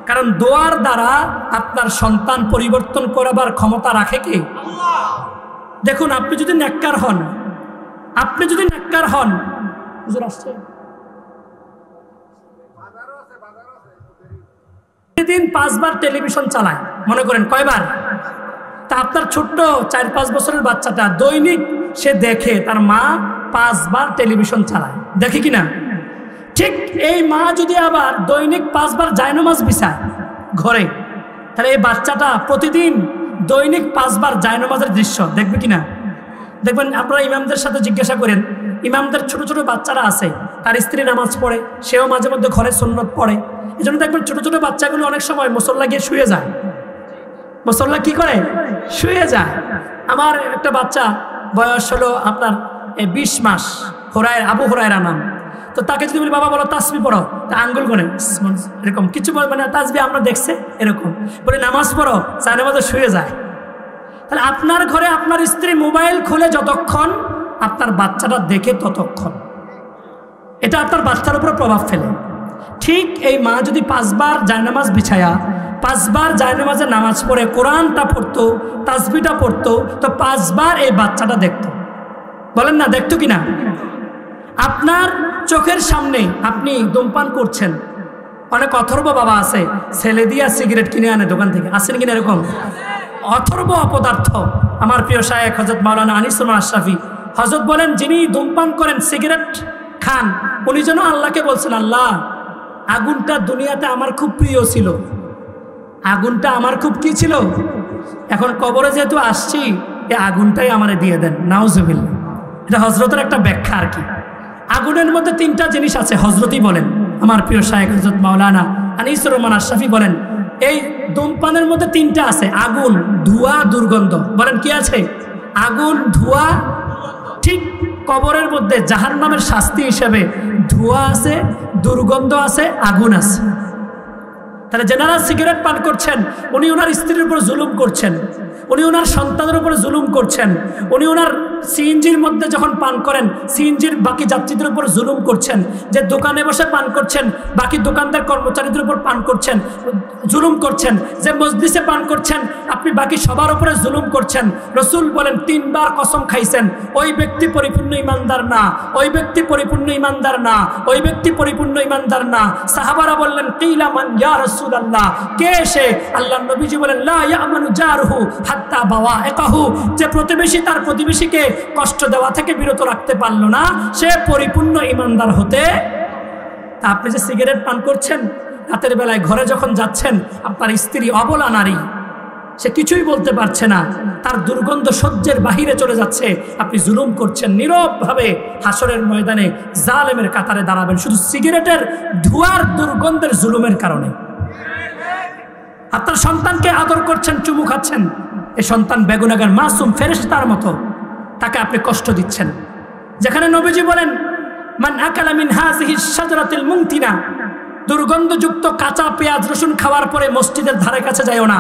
কারণ দোয়ার দ্বারা আপনার সন্তান পরিবর্তন করাবার ক্ষমতা রাখে কে? দেখুন, আপনি যদি নেককার হন, হুজুর আসছে, প্রতিদিন 5 বার টেলিভিশন চালায়, মনে করেন কয়বার? তা আপনার ছোট্ট 4-5 বছরের বাচ্চাটা দৈনিক সে দেখে তার মা 5 বার টেলিভিশন চালায়, দেখে কিনা? ঠিক এই মা যদি আবার দৈনিক 5 বার জায়নামাজ বিছায় ঘরে, তাহলে এই বাচ্চাটা প্রতিদিন দৈনিক 5 বার জায়নামাজের দৃশ্য দেখবে কিনা? দেখবেন, আপনারা ইমামদের সাথে জিজ্ঞাসা করেন, ইমামদের ছোট ছোট বাচ্চারা আছে, তার স্ত্রী নামাজ পড়ে, সেও মাঝে মধ্যে ঘরে সুন্নত পড়ে। এই জন্য দেখবেন ছোট ছোট বাচ্চাগুলো অনেক সময় মুসল্লা গিয়ে শুয়ে যায়। মুসল্লা কি করে? শুয়ে যায়। আমার একটা বাচ্চা বয়স হলো আপনার 20 মাস, আবু হুরায়রা নাম। তো তাকে যদি বলি, বাবা বলো তাসবিহ পড়ো, তা আঙ্গুল গনে এরকম কিছু বলবে না, তাসবিহ আমরা দেখছে এরকম বলে, নামাজ পড়ো, জায়নামাজে শুয়ে যায়। তাহলে আপনার ঘরে আপনার স্ত্রী মোবাইল খুলে যতক্ষণ, আপনার বাচ্চাটা দেখে ততক্ষণ, এটা আপনার বাচ্চার উপর প্রভাব ফেলে। ঠিক এই মা যদি 5 বার জায়নামাজ বিছায়া 5 বার জায়নামাজে নামাজ পড়ে কোরআনটা পড়তো, তাসবিহটা পড়তো, তো 5 বার এই বাচ্চাটা দেখতো। বলেন না দেখতো কিনা? আপনার চোখের সামনে আপনি ধূমপান করছেন, অনেক অথর্ব বাবা আছে, ছেলে দিয়া সিগারেট কিনে আনে দোকান থেকে, আসেন কিনা এরকম? অথর্ব অপদার্থ। আমার প্রিয় শায়েখ হযরত মাওলানা আনিসুর রহমান আশরাফি হযরত বলেন, যিনি ধূমপান করেন, সিগারেট খান, উনি যেন আল্লাহকে বলছেন, আল্লাহ আগুনটা দুনিয়াতে আমার খুব প্রিয় ছিল, আগুনটা আমার খুব কি ছিল, এখন কবরে যেহেতু আসছি, এই আগুনটাই আমারে দিয়ে দেন। নাউজুবিল্লাহ। এটা হযরতের একটা ব্যাখ্যা আর কি। আগুনের মধ্যে 3টা জিনিস আছে, হযরতই বলেন। আমার প্রিয় শায়েখ হযরত মাওলানা আনিসুর রহমান আশরাফি বলেন, এই ধূমপানের মধ্যে তিনটা আছে, আগুন, ধোঁয়া, দুর্গন্ধ। বলেন কি আছে? আগুন, ধোঁয়া। ঠিক কবরের মধ্যে জাহান্নামের শাস্তি হিসেবে ধোঁয়া আছে, দুর্গন্ধ আছে, আগুন আছে। তাহলে যারা সিগারেট পান করছেন উনি ওনার স্ত্রীর উপর জুলুম করছেন, উনি ওনার সন্তানের উপর জুলুম করছেন, উনি ওনার সিএনজির মধ্যে যখন পান করেন সিএনজির বাকি যাত্রীদের উপর জুলুম করছেন, যে দোকানে বসে পান করছেন বাকি দোকানদার কর্মচারীদের উপর পান করছেন, জুলুম করছেন, যে মজলিসে পান করছেন আপনি বাকি সবার উপরে জুলুম করছেন। রসুল বলেন 3 বার কসম খাইছেন, ওই ব্যক্তি পরিপূর্ণ ইমানদার না, ওই ব্যক্তি পরিপূর্ণ ইমানদার না, ওই ব্যক্তি পরিপূর্ণ ইমানদার না। সাহাবারা বললেন কিলা মান ইয়া রাসূলুল্লাহ, কে সে? আল্লাহর নবীজি বলেন লা ইয়ামানু জারহু হাত্তা বাওয়াইকাহু, যে প্রতিবেশী তার প্রতিবেশীকে কষ্ট দেওয়া থেকে বিরত রাখতে পারল না সে পরিপূর্ণ ইমানদার হতে। তা আপনি যে সিগারেট পান করছেন, রাতের বেলায় ঘরে যখন যাচ্ছেন আপনার স্ত্রী অবলা নারী, সে কিছুই বলতে পারছে না, তার দুর্গন্ধ সহ্যের বাহিরে চলে যাচ্ছে, আপনি জুলুম করছেন, নীরবভাবে হাসরের ময়দানে জালেমের কাতারে দাঁড়াবেন শুধু সিগারেটের ধোঁয়ার দুর্গন্ধের জুলুমের কারণে। আপনার সন্তানকে আদর করছেন, চুমু খাচ্ছেন, এ সন্তান বেগুনাগার মাসুম ফেরেশতার মতো, তাকে আপনি কষ্ট দিচ্ছেন। যেখানে নবীজি বলেন মান আকালা মিন হাযিহি শাজারাতিল মুনতিনা, দুর্গন্ধযুক্ত কাঁচা পেঁয়াজ রসুন খাওয়ার পরে মসজিদের ধারে কাছে যায়ও না।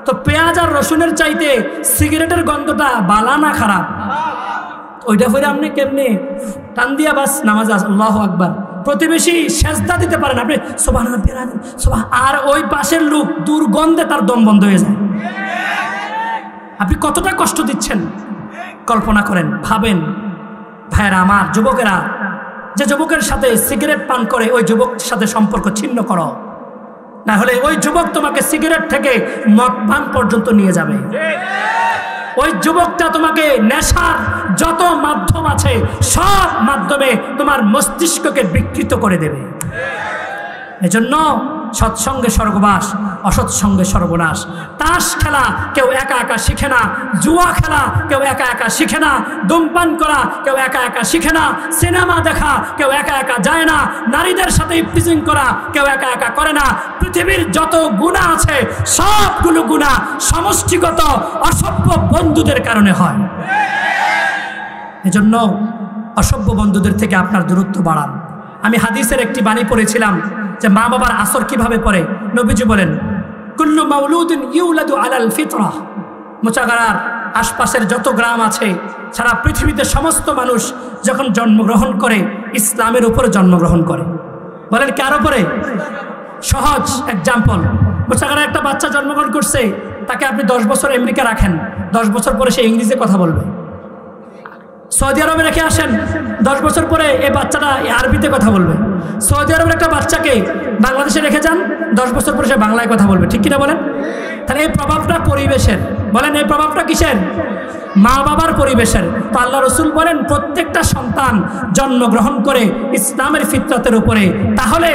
তো পেঁয়াজ আর রসুনের চাইতে সিগারেটের গন্ধটা বালা না খারাপ? ওইটা ফিরে আপনি কেমনে টান দিয়া বাস নামাজ, আল্লাহু আকবার, প্রতিবেশী সেজদা দিতে পারেন আপনি সুবহানাল্লাহ, আর ওই পাশের লোক দুর্গন্ধে তার দম বন্ধ হয়ে যায়। আপনি কতটা কষ্ট দিচ্ছেন কল্পনা করেন, ভাবেন। ভাইরা আমার, যুবকেরা, যে যুবকের সাথে সিগারেট পান করে ওই যুবকের সাথে সম্পর্ক ছিন্ন করো, না হলে ওই যুবক তোমাকে সিগারেট থেকে মদ পান পর্যন্ত নিয়ে যাবে। ওই যুবকটা তোমাকে নেশার যত মাধ্যম আছে সব মাধ্যমে তোমার মস্তিষ্ককে বিকৃত করে দেবে। এজন্য সৎসঙ্গে স্বর্গবাস, অসৎসঙ্গে সর্বনাশ। তাস খেলা কেউ একা একা শিখে না, জুয়া খেলা কেউ একা একা শিখে না, ধূমপান করা কেউ একা একা শিখে না, সিনেমা দেখা কেউ একা একা যায় না, নারীদের সাথে ইফতিজিং করা কেউ একা একা করে না। পৃথিবীর যত গুনাহ আছে সবগুলো গুনাহ সমষ্টিগত অসভ্য বন্ধুদের কারণে হয়। এজন্য অসভ্য বন্ধুদের থেকে আপনার দূরত্ব বাড়ান। আমি হাদিসের একটি বাণী পড়েছিলাম যে মা বাবার আসর কিভাবে পড়ে। নবীজি বলেন কুল্লু মাউলুদিন ইউলাদু আলাল ফিতরাহ, মোচাগাড়ার আশপাশের যত গ্রাম আছে সারা পৃথিবীতে সমস্ত মানুষ যখন জন্মগ্রহণ করে ইসলামের উপরে জন্মগ্রহণ করে। বলেন কার উপরে? সহজ এক্সাম্পল, মোচাগাড়ার একটা বাচ্চা জন্মগ্রহণ করছে, তাকে আপনি 10 বছর আমেরিকা রাখেন, 10 বছর পরে সে ইংরেজিতে কথা বলবে। সৌদি আরবে রেখে আসেন, 10 বছর পরে এই বাচ্চাটা আরবিতে কথা বলবে। সৌদি আরবের একটা বাচ্চাকে বাংলাদেশে রেখে যান, 10 বছর পরে সে বাংলায় কথা বলবে। ঠিক কিনা বলেন? তাহলে এই প্রভাবটা পরিবেশের। বলেন এই প্রভাবটা কিসের? মা বাবার, পরিবেশের। তো আল্লাহ রসুল বলেন প্রত্যেকটা সন্তান জন্মগ্রহণ করে ইসলামের ফিতরতের উপরে। তাহলে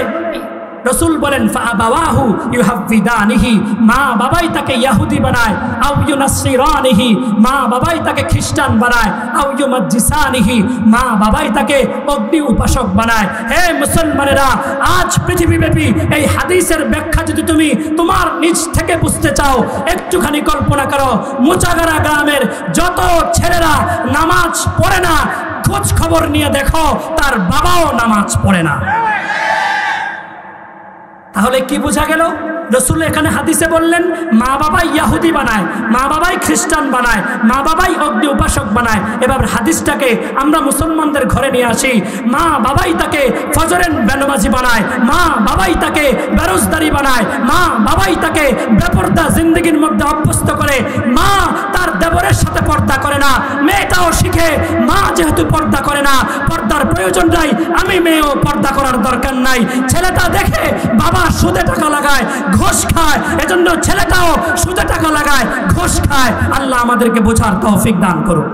রসুল বলেন ফাআবাওয়াহু ইউহাফিদানিহি, মা বাবাই তাকে ইহুদি বানায়, আও ইউনাসসিরানিহি, মা বাবাই তাকে খ্রিস্টান বানায়, আও ইউমাজ্জিসানিহি, মা বাবাই তাকে অগ্নি উপাসক বানায়। হে মুসলমানেরা, আজ পৃথিবীব্যাপী এই হাদিসের ব্যাখ্যা যদি তুমি তোমার নিজ থেকে বুঝতে চাও, একটুখানি কল্পনা করো, মোচাগাড়া গ্রামের যত ছেলেরা নামাজ পড়ে না, খোঁজ খবর নিয়ে দেখো তার বাবাও নামাজ পড়ে না। তাহলে কি বোঝা গেল? রসুল এখানে হাদিসে বললেন মা বাবাই ইহুদি বানায়, মা বাবাই খ্রিস্টান বানায়, মা বাবাই অগ্নি উপাসক বানায়। এবার হাদিসটাকে আমরা মুসলমানদের ঘরে নিয়ে আসি, মা বাবাই তাকে ফজরের বেনমাজি বানায়, মা বাবাই তাকে বেরোজগারি বানায়, মা বাবাই তাকে বেপর্দা জিন্দগির মধ্যে অভ্যস্ত করে। মা তার দেবরের সাথে পর্দা করে না, মেয়েটাও শিখে মা যেহেতু পর্দা করে না, পর্দার প্রয়োজন নাই, আমি মেয়েও পর্দা করার দরকার নাই। ছেলেটা দেখে বাবা সুদে টাকা লাগায়, ঘোষ খায়, এজন্য ছেলেটাও সুদে টাকা লাগায়, ঘোষ খায়। আল্লাহ আমাদেরকে বোঝার তৌফিক দান করুন।